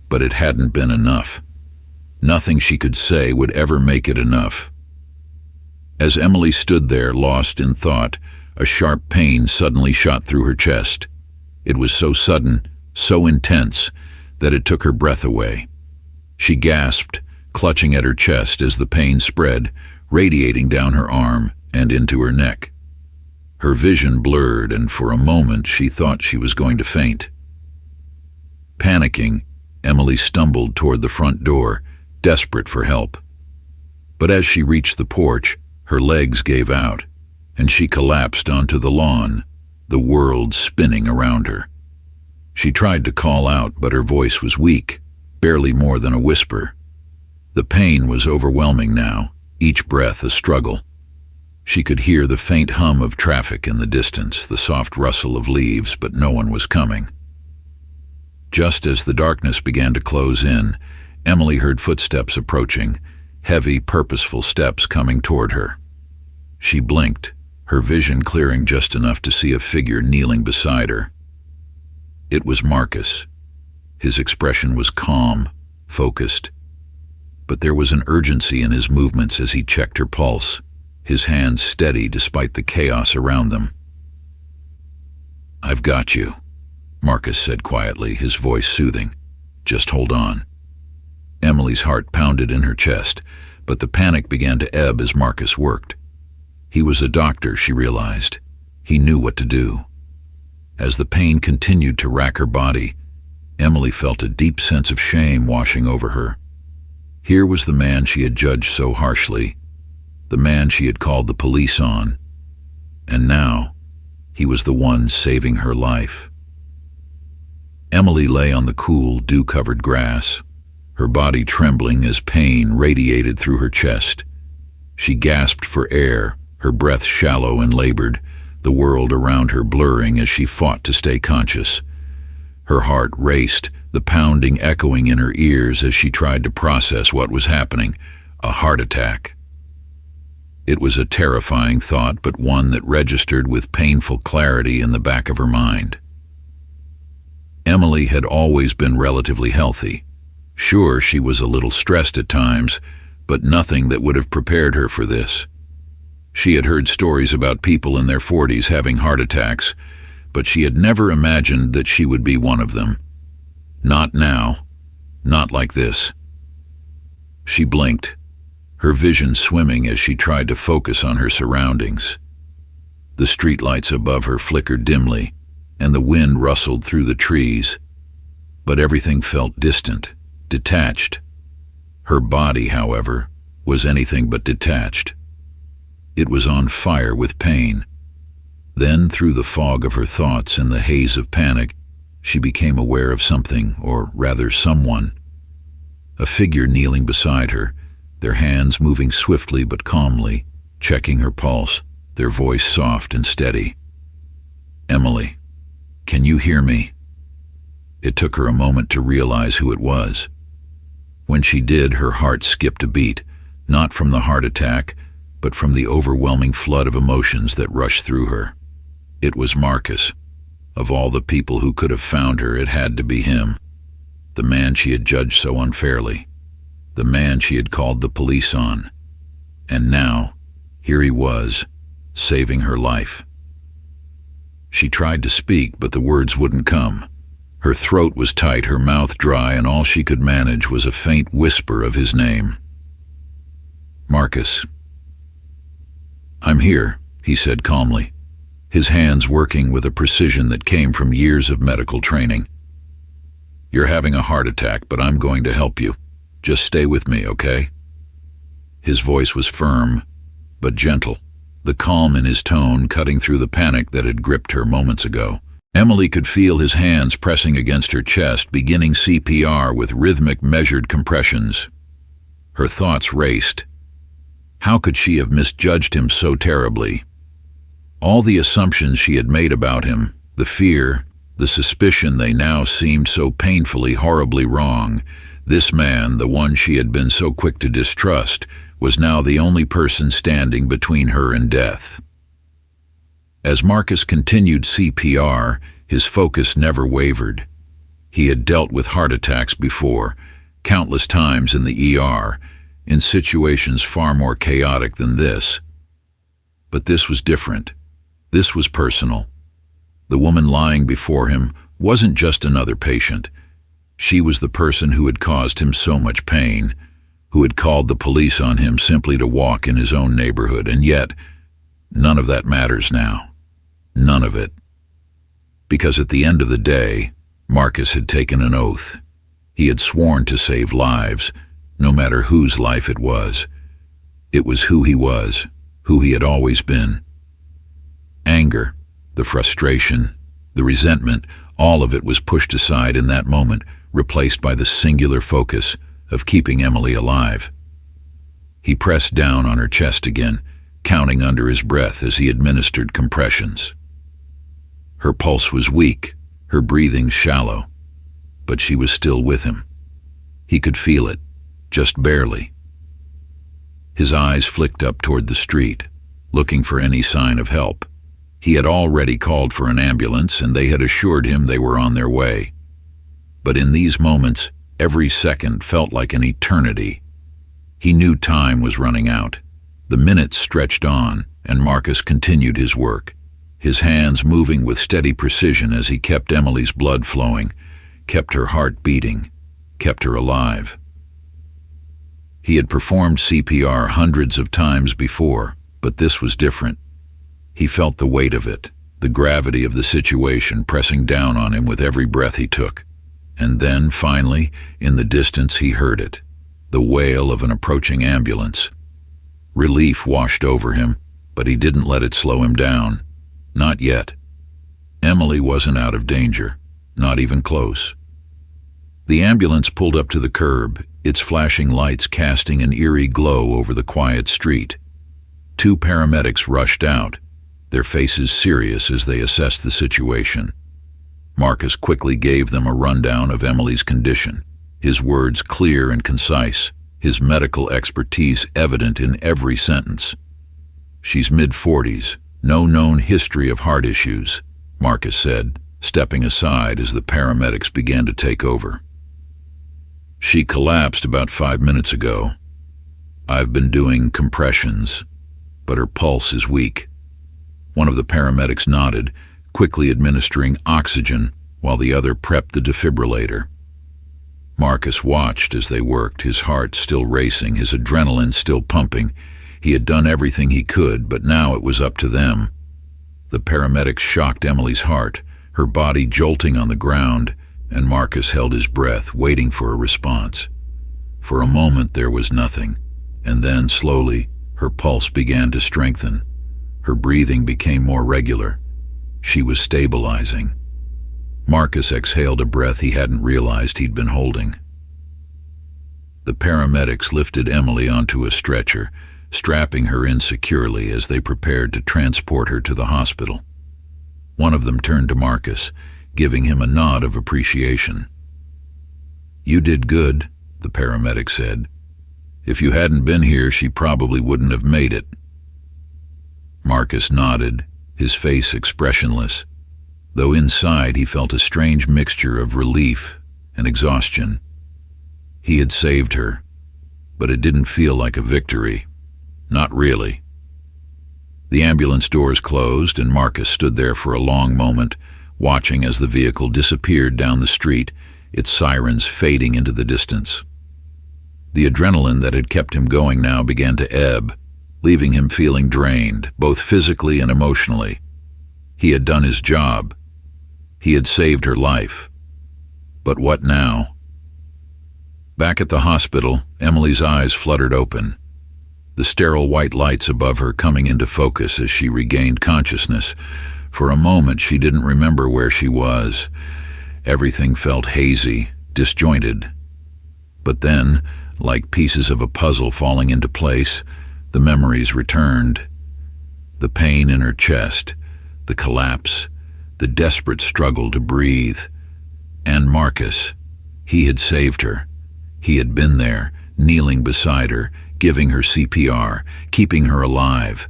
but it hadn't been enough. Nothing she could say would ever make it enough. As Emily stood there, lost in thought, a sharp pain suddenly shot through her chest. It was so sudden, so intense, that it took her breath away. She gasped, clutching at her chest as the pain spread, radiating down her arm and into her neck. Her vision blurred, and for a moment she thought she was going to faint. Panicking, Emily stumbled toward the front door, desperate for help. But as she reached the porch, her legs gave out, and she collapsed onto the lawn, the world spinning around her. She tried to call out, but her voice was weak, barely more than a whisper. The pain was overwhelming now, each breath a struggle. She could hear the faint hum of traffic in the distance, the soft rustle of leaves, but no one was coming. Just as the darkness began to close in, Emily heard footsteps approaching, heavy, purposeful steps coming toward her. She blinked, her vision clearing just enough to see a figure kneeling beside her. It was Marcus. His expression was calm, focused, but there was an urgency in his movements as he checked her pulse, his hands steady despite the chaos around them. "I've got you," Marcus said quietly, his voice soothing. "Just hold on." Emily's heart pounded in her chest, but the panic began to ebb as Marcus worked. He was a doctor, she realized. He knew what to do. As the pain continued to rack her body, Emily felt a deep sense of shame washing over her. Here was the man she had judged so harshly, the man she had called the police on. and now he was the one saving her life. Emily lay on the cool, dew-covered grass, her body trembling as pain radiated through her chest. She gasped for air, her breath shallow and labored, the world around her blurring as she fought to stay conscious. Her heart raced, the pounding echoing in her ears as she tried to process what was happening. A heart attack. It was a terrifying thought, but one that registered with painful clarity in the back of her mind. Emily had always been relatively healthy. Sure, she was a little stressed at times, but nothing that would have prepared her for this. She had heard stories about people in their 40s having heart attacks, but she had never imagined that she would be one of them. Not now. Not like this. She blinked, her vision swimming as she tried to focus on her surroundings. The streetlights above her flickered dimly, and the wind rustled through the trees, but everything felt distant, detached. Her body, however, was anything but detached. It was on fire with pain. Then, through the fog of her thoughts and the haze of panic, she became aware of something, or rather someone. A figure kneeling beside her, their hands moving swiftly but calmly, checking her pulse, their voice soft and steady. "Emily, can you hear me?" It took her a moment to realize who it was. When she did, her heart skipped a beat, not from the heart attack, but from the overwhelming flood of emotions that rushed through her. It was Marcus. Of all the people who could have found her, it had to be him. The man she had judged so unfairly. The man she had called the police on. And now, here he was, saving her life. She tried to speak, but the words wouldn't come. Her throat was tight, her mouth dry, and all she could manage was a faint whisper of his name. "Marcus." "I'm here," he said calmly, his hands working with a precision that came from years of medical training. "You're having a heart attack, but I'm going to help you. Just stay with me, okay?" His voice was firm, but gentle, the calm in his tone cutting through the panic that had gripped her moments ago. Emily could feel his hands pressing against her chest, beginning CPR with rhythmic, measured compressions. Her thoughts raced. How could she have misjudged him so terribly? All the assumptions she had made about him, the fear, the suspicion, they now seemed so painfully, horribly wrong. This man, the one she had been so quick to distrust, was now the only person standing between her and death. As Marcus continued CPR, his focus never wavered. He had dealt with heart attacks before, countless times in the ER, in situations far more chaotic than this. But this was different. This was personal. The woman lying before him wasn't just another patient. She was the person who had caused him so much pain, who had called the police on him simply to walk in his own neighborhood, and yet, none of that matters now. None of it. Because at the end of the day, Marcus had taken an oath. He had sworn to save lives, no matter whose life it was. It was who he was, who he had always been. Anger, the frustration, the resentment, all of it was pushed aside in that moment, replaced by the singular focus of keeping Emily alive. He pressed down on her chest again, counting under his breath as he administered compressions. Her pulse was weak, her breathing shallow, but she was still with him. He could feel it, just barely. His eyes flicked up toward the street, looking for any sign of help. He had already called for an ambulance, and they had assured him they were on their way. But in these moments, every second felt like an eternity. He knew time was running out. The minutes stretched on, and Marcus continued his work, his hands moving with steady precision as he kept Emily's blood flowing, kept her heart beating, kept her alive. He had performed CPR hundreds of times before, but this was different. He felt the weight of it, the gravity of the situation pressing down on him with every breath he took. And then, finally, in the distance he heard it, the wail of an approaching ambulance. Relief washed over him, But he didn't let it slow him down. Not yet. Emily wasn't out of danger, not even close. The ambulance pulled up to the curb, its flashing lights casting an eerie glow over the quiet street. 2 paramedics rushed out, their faces serious as they assessed the situation. Marcus quickly gave them a rundown of Emily's condition, his words clear and concise, his medical expertise evident in every sentence. "She's mid-40s, no known history of heart issues," Marcus said, stepping aside as the paramedics began to take over. "She collapsed about 5 minutes ago. I've been doing compressions, but her pulse is weak." One of the paramedics nodded, quickly administering oxygen while the other prepped the defibrillator. Marcus watched as they worked, his heart still racing, his adrenaline still pumping. He had done everything he could, but now it was up to them. The paramedics shocked Emily's heart, her body jolting on the ground, and Marcus held his breath, waiting for a response. For a moment there was nothing, and then, slowly, her pulse began to strengthen. Her breathing became more regular. She was stabilizing. Marcus exhaled a breath he hadn't realized he'd been holding. The paramedics lifted Emily onto a stretcher, strapping her in securely as they prepared to transport her to the hospital. One of them turned to Marcus, giving him a nod of appreciation. "You did good," the paramedic said. "If you hadn't been here, she probably wouldn't have made it." Marcus nodded, his face expressionless, though inside he felt a strange mixture of relief and exhaustion. He had saved her, but it didn't feel like a victory. Not really. The ambulance doors closed, and Marcus stood there for a long moment, watching as the vehicle disappeared down the street, its sirens fading into the distance. The adrenaline that had kept him going now began to ebb, leaving him feeling drained, both physically and emotionally. He had done his job. He had saved her life. But what now? Back at the hospital, Emily's eyes fluttered open, the sterile white lights above her coming into focus as she regained consciousness. For a moment, she didn't remember where she was. Everything felt hazy, disjointed. But then, like pieces of a puzzle falling into place, the memories returned. The pain in her chest, the collapse, the desperate struggle to breathe. And Marcus. He had saved her. He had been there, kneeling beside her, giving her CPR, keeping her alive.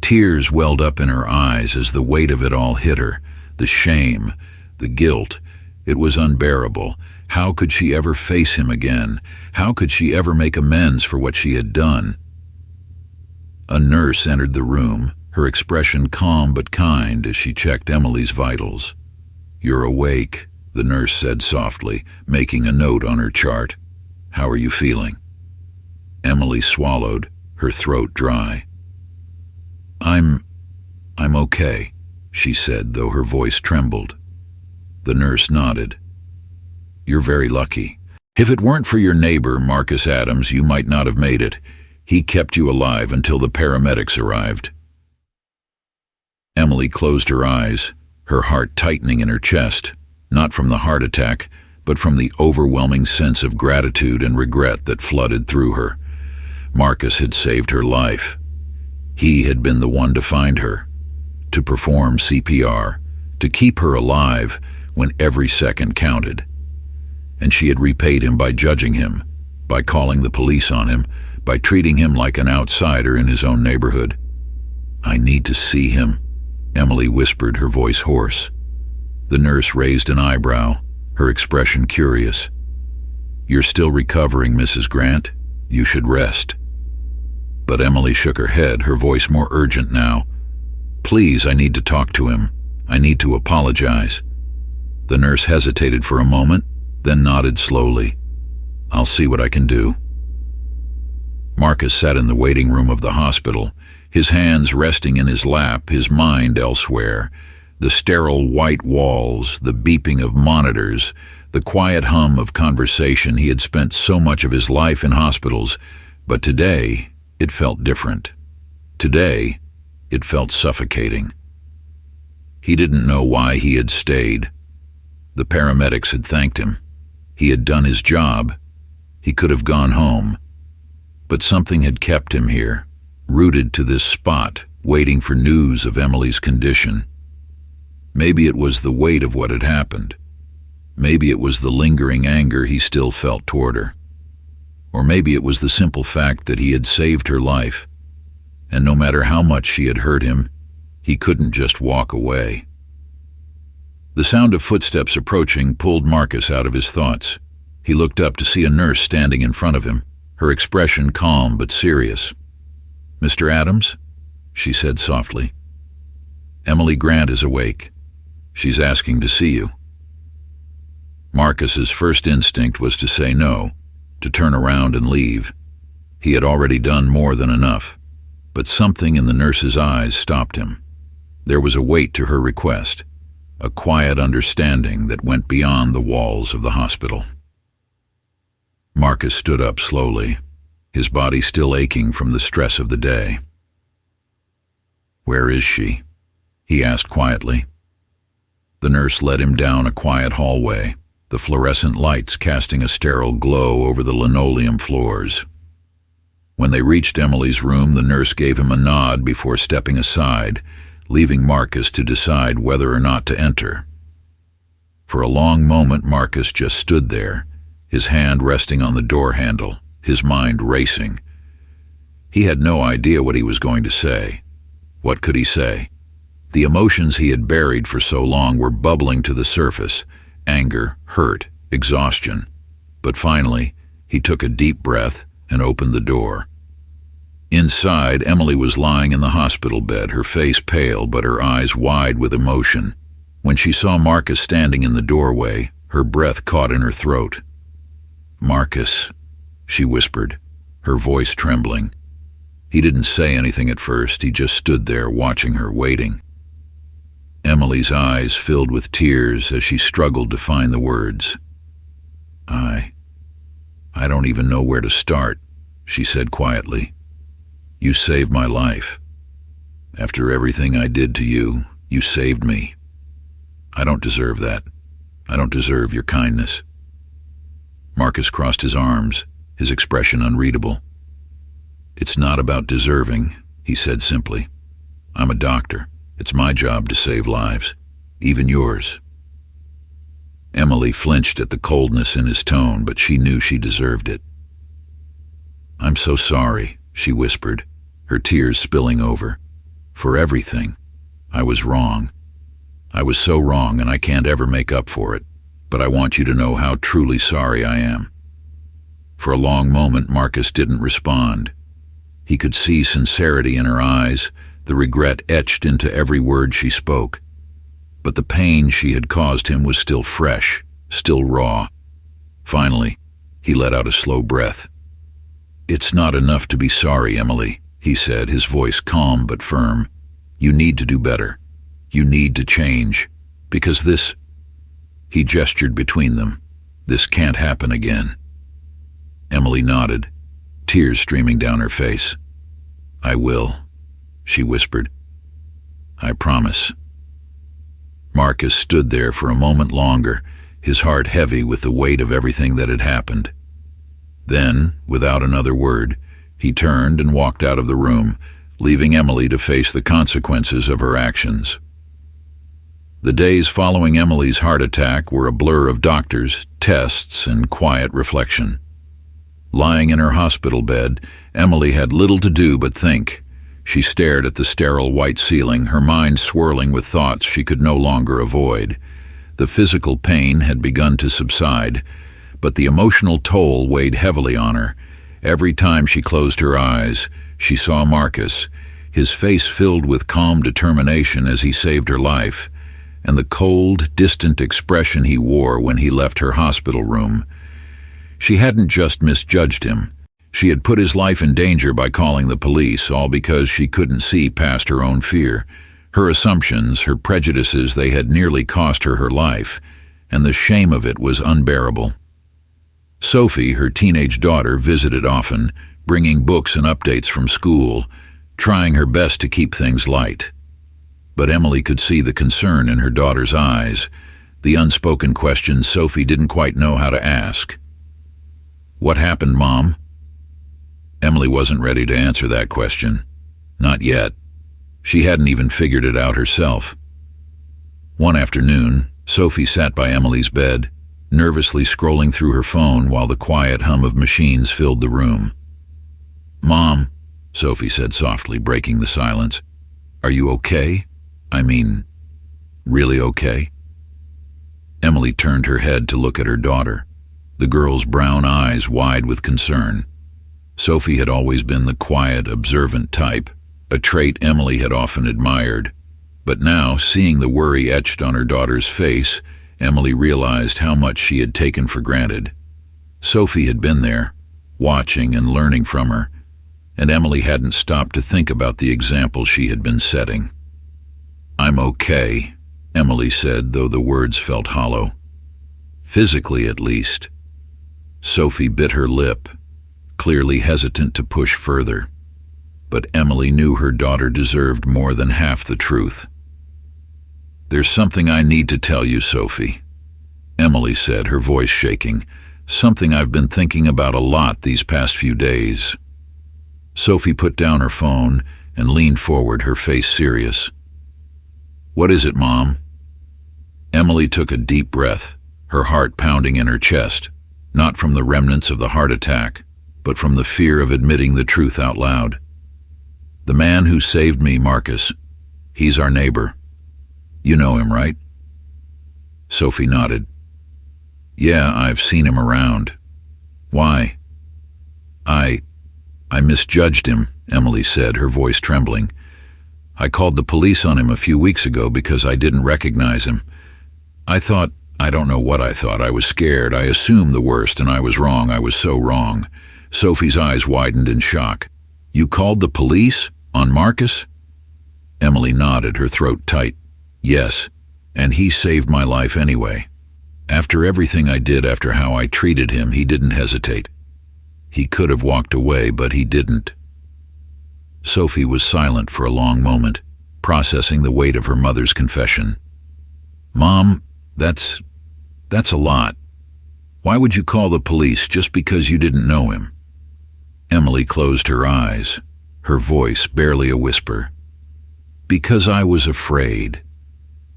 Tears welled up in her eyes as the weight of it all hit her. The shame, the guilt. It was unbearable. How could she ever face him again? How could she ever make amends for what she had done? A nurse entered the room, her expression calm but kind as she checked Emily's vitals. "You're awake," the nurse said softly, making a note on her chart. "How are you feeling?" Emily swallowed, her throat dry. I'm okay," she said, though her voice trembled. The nurse nodded. "You're very lucky. If it weren't for your neighbor, Marcus Adams, you might not have made it. He kept you alive until the paramedics arrived." Emily closed her eyes, her heart tightening in her chest, not from the heart attack, but from the overwhelming sense of gratitude and regret that flooded through her. Marcus had saved her life. He had been the one to find her, to perform CPR, to keep her alive when every second counted. And she had repaid him by judging him, by calling the police on him, by treating him like an outsider in his own neighborhood. "I need to see him," Emily whispered, her voice hoarse. The nurse raised an eyebrow, her expression curious. "You're still recovering, Mrs. Grant. You should rest." But Emily shook her head, her voice more urgent now. "Please, I need to talk to him. I need to apologize." The nurse hesitated for a moment, then nodded slowly. "I'll see what I can do." Marcus sat in the waiting room of the hospital, his hands resting in his lap, his mind elsewhere. The sterile white walls, the beeping of monitors, the quiet hum of conversation. He had spent so much of his life in hospitals, but today it felt different. Today, It felt suffocating. He didn't know why he had stayed. The paramedics had thanked him. He had done his job. He could have gone home. But something had kept him here, rooted to this spot, waiting for news of Emily's condition. Maybe it was the weight of what had happened. Maybe it was the lingering anger he still felt toward her. Or maybe it was the simple fact that he had saved her life, and no matter how much she had hurt him, he couldn't just walk away. The sound of footsteps approaching pulled Marcus out of his thoughts. He looked up to see a nurse standing in front of him, her expression calm but serious. "Mr. Adams?" she said softly. "Emily Grant is awake. She's asking to see you." Marcus's first instinct was to say no, to turn around and leave. He had already done more than enough, but something in the nurse's eyes stopped him. There was a weight to her request, a quiet understanding that went beyond the walls of the hospital. Marcus stood up slowly, his body still aching from the stress of the day. "Where is she?" he asked quietly. The nurse led him down a quiet hallway, the fluorescent lights casting a sterile glow over the linoleum floors. When they reached Emily's room, the nurse gave him a nod before stepping aside, leaving Marcus to decide whether or not to enter. For a long moment, Marcus just stood there, his hand resting on the door handle, his mind racing. He had no idea what he was going to say. What could he say? The emotions he had buried for so long were bubbling to the surface: anger, hurt, exhaustion. But finally, he took a deep breath and opened the door. Inside, Emily was lying in the hospital bed, her face pale but her eyes wide with emotion. When she saw Marcus standing in the doorway, her breath caught in her throat. "Marcus," she whispered, her voice trembling. He didn't say anything at first, he just stood there watching her, waiting. Emily's eyes filled with tears as she struggled to find the words. I don't even know where to start," she said quietly. "You saved my life. After everything I did to you, you saved me. I don't deserve that. I don't deserve your kindness." Marcus crossed his arms, his expression unreadable. "It's not about deserving," he said simply. "I'm a doctor. It's my job to save lives, even yours." Emily flinched at the coldness in his tone, but she knew she deserved it. "I'm so sorry," she whispered, her tears spilling over. "For everything. I was wrong. I was so wrong, and I can't ever make up for it. But I want you to know how truly sorry I am." For a long moment, Marcus didn't respond. He could see sincerity in her eyes, the regret etched into every word she spoke. But the pain she had caused him was still fresh, still raw. Finally, he let out a slow breath. "It's not enough to be sorry, Emily," he said, his voice calm but firm. "You need to do better. You need to change. Because this—" He gestured between them. "This can't happen again." Emily nodded, tears streaming down her face. "I will," she whispered. "I promise." Marcus stood there for a moment longer, his heart heavy with the weight of everything that had happened. Then, without another word, he turned and walked out of the room, leaving Emily to face the consequences of her actions. The days following Emily's heart attack were a blur of doctors, tests, and quiet reflection. Lying in her hospital bed, Emily had little to do but think. She stared at the sterile white ceiling, her mind swirling with thoughts she could no longer avoid. The physical pain had begun to subside, but the emotional toll weighed heavily on her. Every time she closed her eyes, she saw Marcus, his face filled with calm determination as he saved her life, and the cold, distant expression he wore when he left her hospital room. She hadn't just misjudged him. She had put his life in danger by calling the police, all because she couldn't see past her own fear. Her assumptions, her prejudices, they had nearly cost her her life, and the shame of it was unbearable. Sophie, her teenage daughter, visited often, bringing books and updates from school. trying her best to keep things light. But Emily could see the concern in her daughter's eyes, the unspoken questions Sophie didn't quite know how to ask. "What happened, Mom?" Emily wasn't ready to answer that question. Not yet. She hadn't even figured it out herself. One afternoon, Sophie sat by Emily's bed, nervously scrolling through her phone while the quiet hum of machines filled the room. "Mom," Sophie said softly, breaking the silence, "are you okay? I mean, really okay?" Emily turned her head to look at her daughter, the girl's brown eyes wide with concern. Sophie had always been the quiet, observant type, a trait Emily had often admired. But now, seeing the worry etched on her daughter's face, Emily realized how much she had taken for granted. Sophie had been there, watching and learning from her, and Emily hadn't stopped to think about the example she had been setting. "I'm okay," Emily said, though the words felt hollow. Physically, at least. Sophie bit her lip, clearly hesitant to push further. But Emily knew her daughter deserved more than half the truth. "There's something I need to tell you, Sophie," Emily said, her voice shaking. "Something I've been thinking about a lot these past few days." Sophie put down her phone and leaned forward, her face serious. "What is it, Mom?" Emily took a deep breath, her heart pounding in her chest, not from the remnants of the heart attack, but from the fear of admitting the truth out loud. "The man who saved me, Marcus, he's our neighbor. You know him, right?" Sophie nodded. "Yeah, I've seen him around. Why?" I misjudged him," Emily said, her voice trembling. "I called the police on him a few weeks ago because I didn't recognize him. I don't know what I thought. I was scared. I assumed the worst, and I was wrong. I was so wrong." Sophie's eyes widened in shock. "You called the police? On Marcus?" Emily nodded, her throat tight. "Yes, and he saved my life anyway. After everything I did, after how I treated him, he didn't hesitate. He could have walked away, but he didn't." Sophie was silent for a long moment, processing the weight of her mother's confession. "Mom, that's a lot. Why would you call the police just because you didn't know him?" Emily closed her eyes, her voice barely a whisper. "Because I was afraid.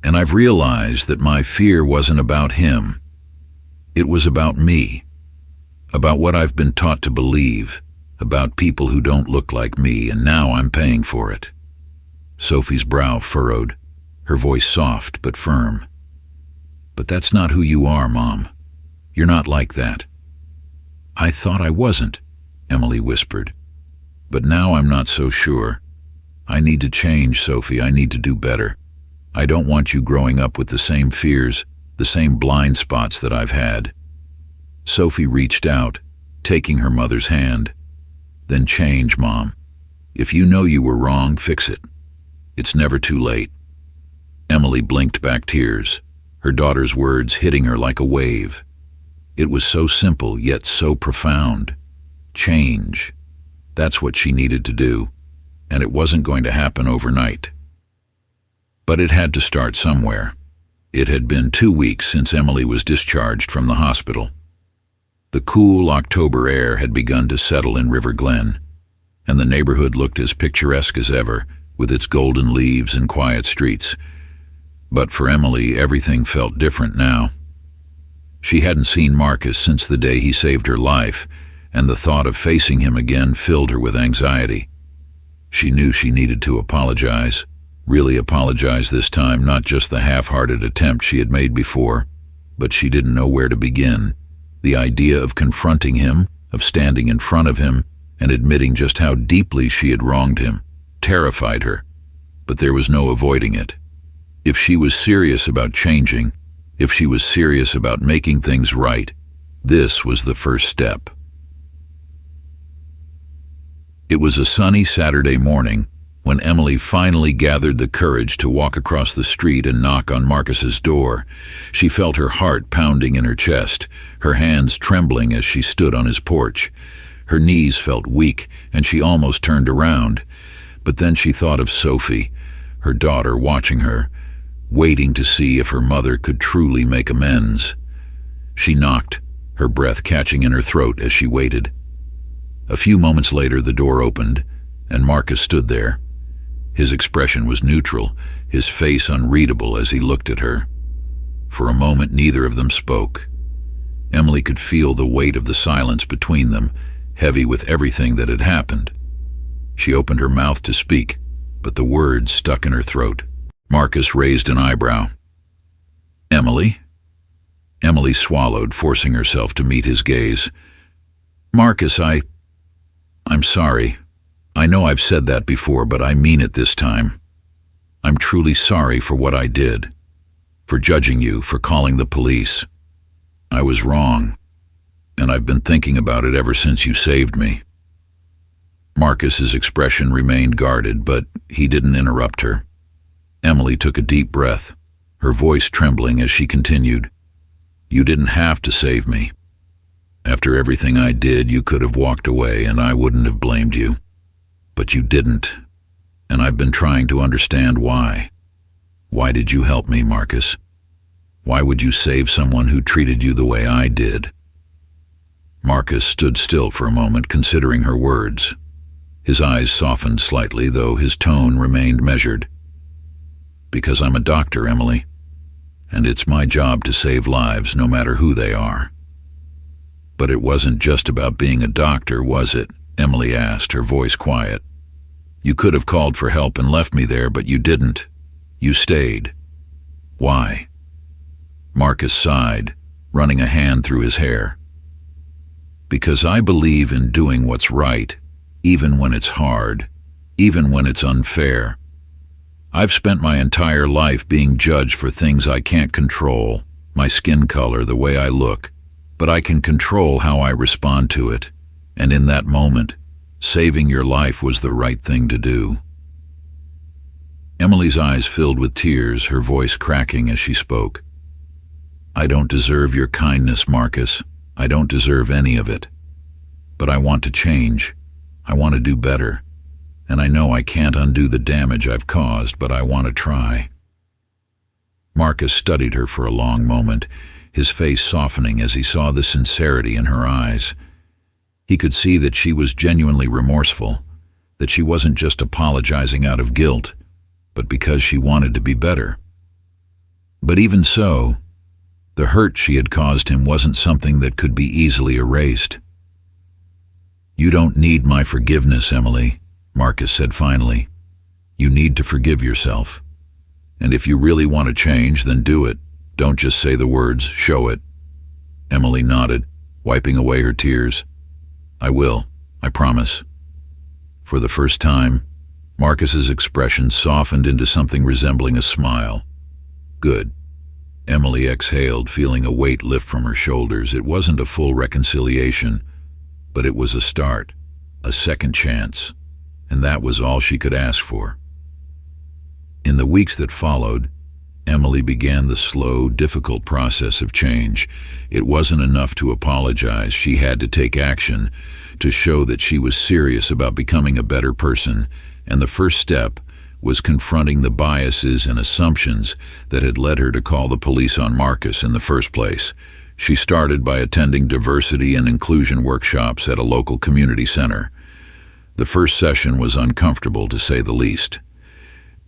And I've realized that my fear wasn't about him. It was about me. About what I've been taught to believe, about people who don't look like me, and now I'm paying for it." Sophie's brow furrowed, her voice soft but firm. "But that's not who you are, Mom. You're not like that." "I thought I wasn't," Emily whispered. "But now I'm not so sure. I need to change, Sophie. I need to do better. I don't want you growing up with the same fears, the same blind spots that I've had." Sophie reached out, taking her mother's hand. "Then change, Mom. If you know you were wrong, fix it. It's never too late." Emily blinked back tears, her daughter's words hitting her like a wave. It was so simple, yet so profound. Change. That's what she needed to do, and it wasn't going to happen overnight. But it had to start somewhere. It had been 2 weeks since Emily was discharged from the hospital. The cool October air had begun to settle in River Glen, and the neighborhood looked as picturesque as ever, with its golden leaves and quiet streets. But for Emily, everything felt different now. She hadn't seen Marcus since the day he saved her life, and the thought of facing him again filled her with anxiety. She knew she needed to apologize, really apologize this time, not just the half-hearted attempt she had made before, but she didn't know where to begin. The idea of confronting him, of standing in front of him, and admitting just how deeply she had wronged him, terrified her, but there was no avoiding it. If she was serious about changing, if she was serious about making things right, this was the first step. It was a sunny Saturday morning when Emily finally gathered the courage to walk across the street and knock on Marcus's door. She felt her heart pounding in her chest, her hands trembling as she stood on his porch. Her knees felt weak, and she almost turned around. But then she thought of Sophie, her daughter, watching her, waiting to see if her mother could truly make amends. She knocked, her breath catching in her throat as she waited. A few moments later, the door opened, and Marcus stood there. His expression was neutral, his face unreadable as he looked at her. For a moment, neither of them spoke. Emily could feel the weight of the silence between them, heavy with everything that had happened. She opened her mouth to speak, but the words stuck in her throat. Marcus raised an eyebrow. "Emily?" Emily swallowed, forcing herself to meet his gaze. "Marcus, I'm sorry. I know I've said that before, but I mean it this time. I'm truly sorry for what I did, for judging you, for calling the police. I was wrong, and I've been thinking about it ever since you saved me." Marcus's expression remained guarded, but he didn't interrupt her. Emily took a deep breath, her voice trembling as she continued. "You didn't have to save me. After everything I did, you could have walked away and I wouldn't have blamed you. But you didn't, and I've been trying to understand why. Why did you help me, Marcus? Why would you save someone who treated you the way I did?" Marcus stood still for a moment, considering her words. His eyes softened slightly, though his tone remained measured. "Because I'm a doctor, Emily, and it's my job to save lives, no matter who they are." "But it wasn't just about being a doctor, was it?" Emily asked, her voice quiet. "You could have called for help and left me there, but you didn't. You stayed. Why?" Marcus sighed, running a hand through his hair. "Because I believe in doing what's right, even when it's hard, even when it's unfair. I've spent my entire life being judged for things I can't control, my skin color, the way I look, but I can control how I respond to it. And in that moment, saving your life was the right thing to do." Emily's eyes filled with tears, her voice cracking as she spoke. "I don't deserve your kindness, Marcus. I don't deserve any of it. But I want to change. I want to do better. And I know I can't undo the damage I've caused, but I want to try." Marcus studied her for a long moment, his face softening as he saw the sincerity in her eyes. He could see that she was genuinely remorseful, that she wasn't just apologizing out of guilt, but because she wanted to be better. But even so, the hurt she had caused him wasn't something that could be easily erased. "You don't need my forgiveness, Emily," Marcus said finally. "You need to forgive yourself. And if you really want to change, then do it. Don't just say the words, show it." Emily nodded, wiping away her tears. "I will, I promise." For the first time, Marcus's expression softened into something resembling a smile. "Good." Emily exhaled, feeling a weight lift from her shoulders. It wasn't a full reconciliation, but it was a start, a second chance, and that was all she could ask for. In the weeks that followed, Emily began the slow, difficult process of change. It wasn't enough to apologize. She had to take action to show that she was serious about becoming a better person, and the first step was confronting the biases and assumptions that had led her to call the police on Marcus in the first place. She started by attending diversity and inclusion workshops at a local community center. The first session was uncomfortable, to say the least.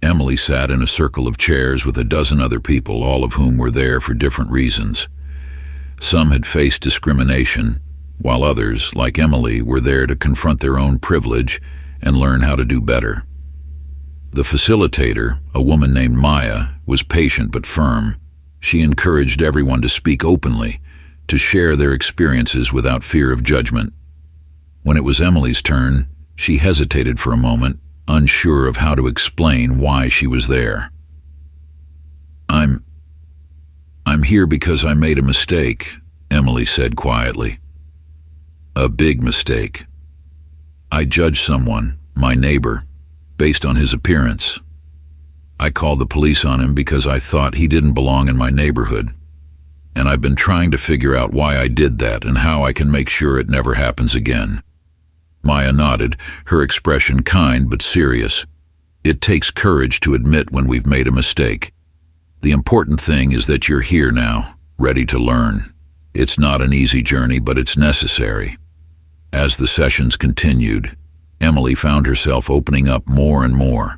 Emily sat in a circle of chairs with a dozen other people, all of whom were there for different reasons. Some had faced discrimination, while others, like Emily, were there to confront their own privilege and learn how to do better. The facilitator, a woman named Maya, was patient but firm. She encouraged everyone to speak openly, to share their experiences without fear of judgment. When it was Emily's turn, she hesitated for a moment, unsure of how to explain why she was there. I'm here because I made a mistake," Emily said quietly. "A big mistake. I judged someone, my neighbor, based on his appearance. I called the police on him because I thought he didn't belong in my neighborhood. And I've been trying to figure out why I did that and how I can make sure it never happens again." Maya nodded, her expression kind but serious. It takes courage to admit when we've made a mistake. The important thing is that you're here now, ready to learn. It's not an easy journey, but it's necessary. As the sessions continued, Emily found herself opening up more and more.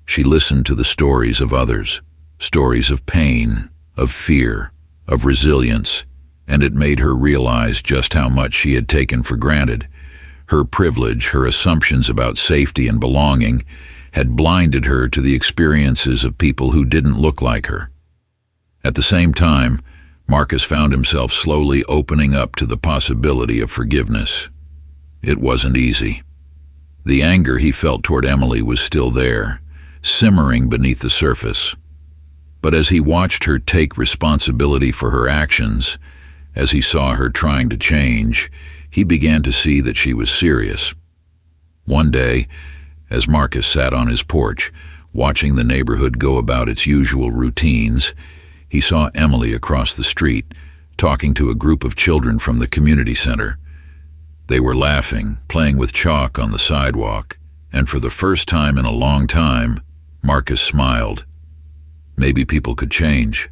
She listened to the stories of others, stories of pain, of fear, of resilience, and it made her realize just how much she had taken for granted. Her privilege, her assumptions about safety and belonging, had blinded her to the experiences of people who didn't look like her. At the same time, Marcus found himself slowly opening up to the possibility of forgiveness. It wasn't easy. The anger he felt toward Emily was still there, simmering beneath the surface. But as he watched her take responsibility for her actions, as he saw her trying to change, he began to see that she was serious. One day, as Marcus sat on his porch, watching the neighborhood go about its usual routines, he saw Emily across the street, talking to a group of children from the community center. They were laughing, playing with chalk on the sidewalk, and for the first time in a long time, Marcus smiled. Maybe people could change.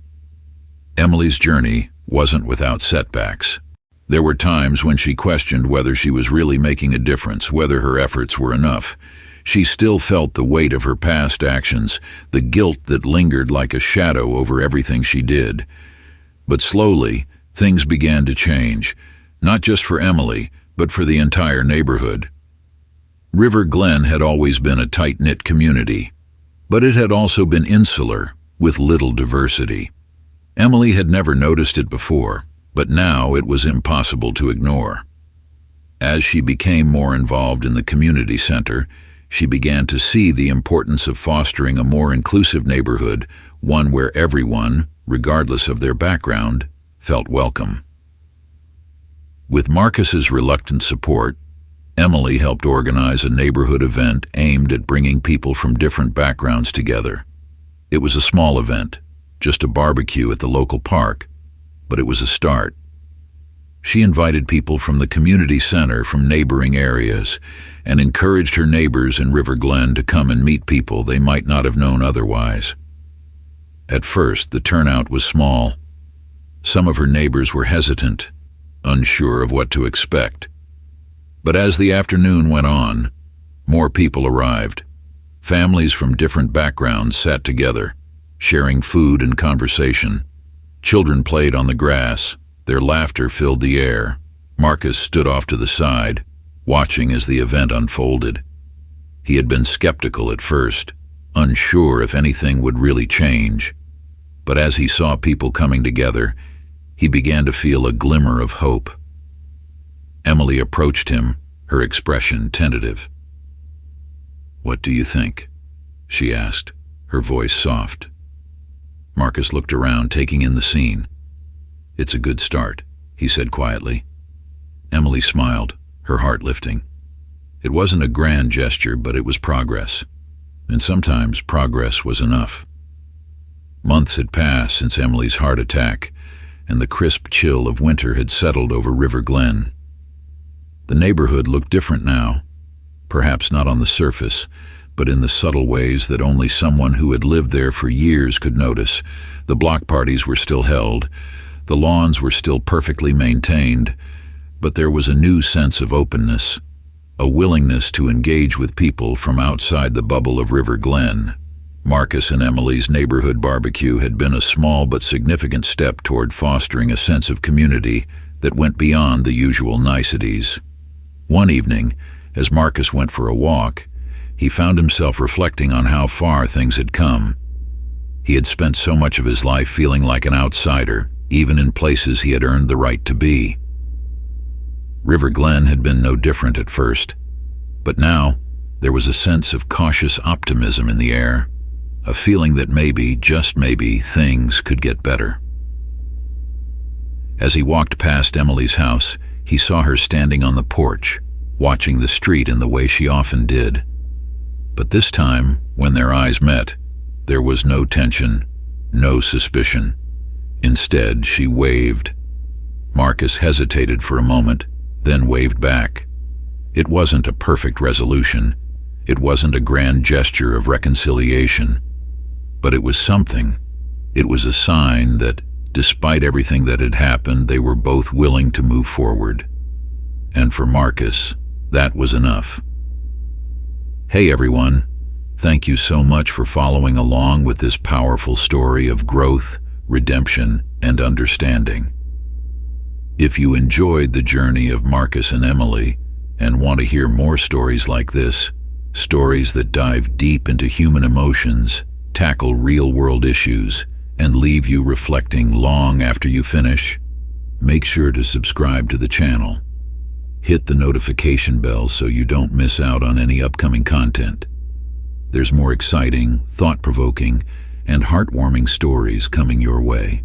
Emily's journey wasn't without setbacks. There were times when she questioned whether she was really making a difference, whether her efforts were enough. She still felt the weight of her past actions, the guilt that lingered like a shadow over everything she did. But slowly, things began to change, not just for Emily, but for the entire neighborhood. River Glen had always been a tight-knit community, but it had also been insular, with little diversity. Emily had never noticed it before, but now it was impossible to ignore. As she became more involved in the community center, she began to see the importance of fostering a more inclusive neighborhood, one where everyone, regardless of their background, felt welcome. With Marcus's reluctant support, Emily helped organize a neighborhood event aimed at bringing people from different backgrounds together. It was a small event, just a barbecue at the local park, but it was a start. She invited people from the community center from neighboring areas and encouraged her neighbors in River Glen to come and meet people they might not have known otherwise. At first, the turnout was small. Some of her neighbors were hesitant, unsure of what to expect. But as the afternoon went on, more people arrived. Families from different backgrounds sat together, sharing food and conversation. Children played on the grass. Their laughter filled the air. Marcus stood off to the side, watching as the event unfolded. He had been skeptical at first, unsure if anything would really change. But as he saw people coming together, he began to feel a glimmer of hope. Emily approached him, her expression tentative. "What do you think?" she asked, her voice soft. Marcus looked around, taking in the scene. "It's a good start," he said quietly. Emily smiled, her heart lifting. It wasn't a grand gesture, but it was progress. And sometimes progress was enough. Months had passed since Emily's heart attack, and the crisp chill of winter had settled over River Glen. The neighborhood looked different now, perhaps not on the surface, but in the subtle ways that only someone who had lived there for years could notice. The block parties were still held, the lawns were still perfectly maintained, but there was a new sense of openness, a willingness to engage with people from outside the bubble of River Glen. Marcus and Emily's neighborhood barbecue had been a small but significant step toward fostering a sense of community that went beyond the usual niceties. One evening, as Marcus went for a walk, he found himself reflecting on how far things had come. He had spent so much of his life feeling like an outsider, even in places he had earned the right to be. River Glen had been no different at first, but now there was a sense of cautious optimism in the air, a feeling that maybe, just maybe, things could get better. As he walked past Emily's house, he saw her standing on the porch, watching the street in the way she often did. But this time, when their eyes met, there was no tension, no suspicion. Instead, she waved. Marcus hesitated for a moment, then waved back. It wasn't a perfect resolution. It wasn't a grand gesture of reconciliation, but it was something. It was a sign that, despite everything that had happened, they were both willing to move forward. And for Marcus, that was enough. Hey everyone, thank you so much for following along with this powerful story of growth, redemption, and understanding. If you enjoyed the journey of Marcus and Emily and want to hear more stories like this, stories that dive deep into human emotions, tackle real-world issues, and leave you reflecting long after you finish, make sure to subscribe to the channel. Hit the notification bell so you don't miss out on any upcoming content. There's more exciting, thought-provoking, and heartwarming stories coming your way.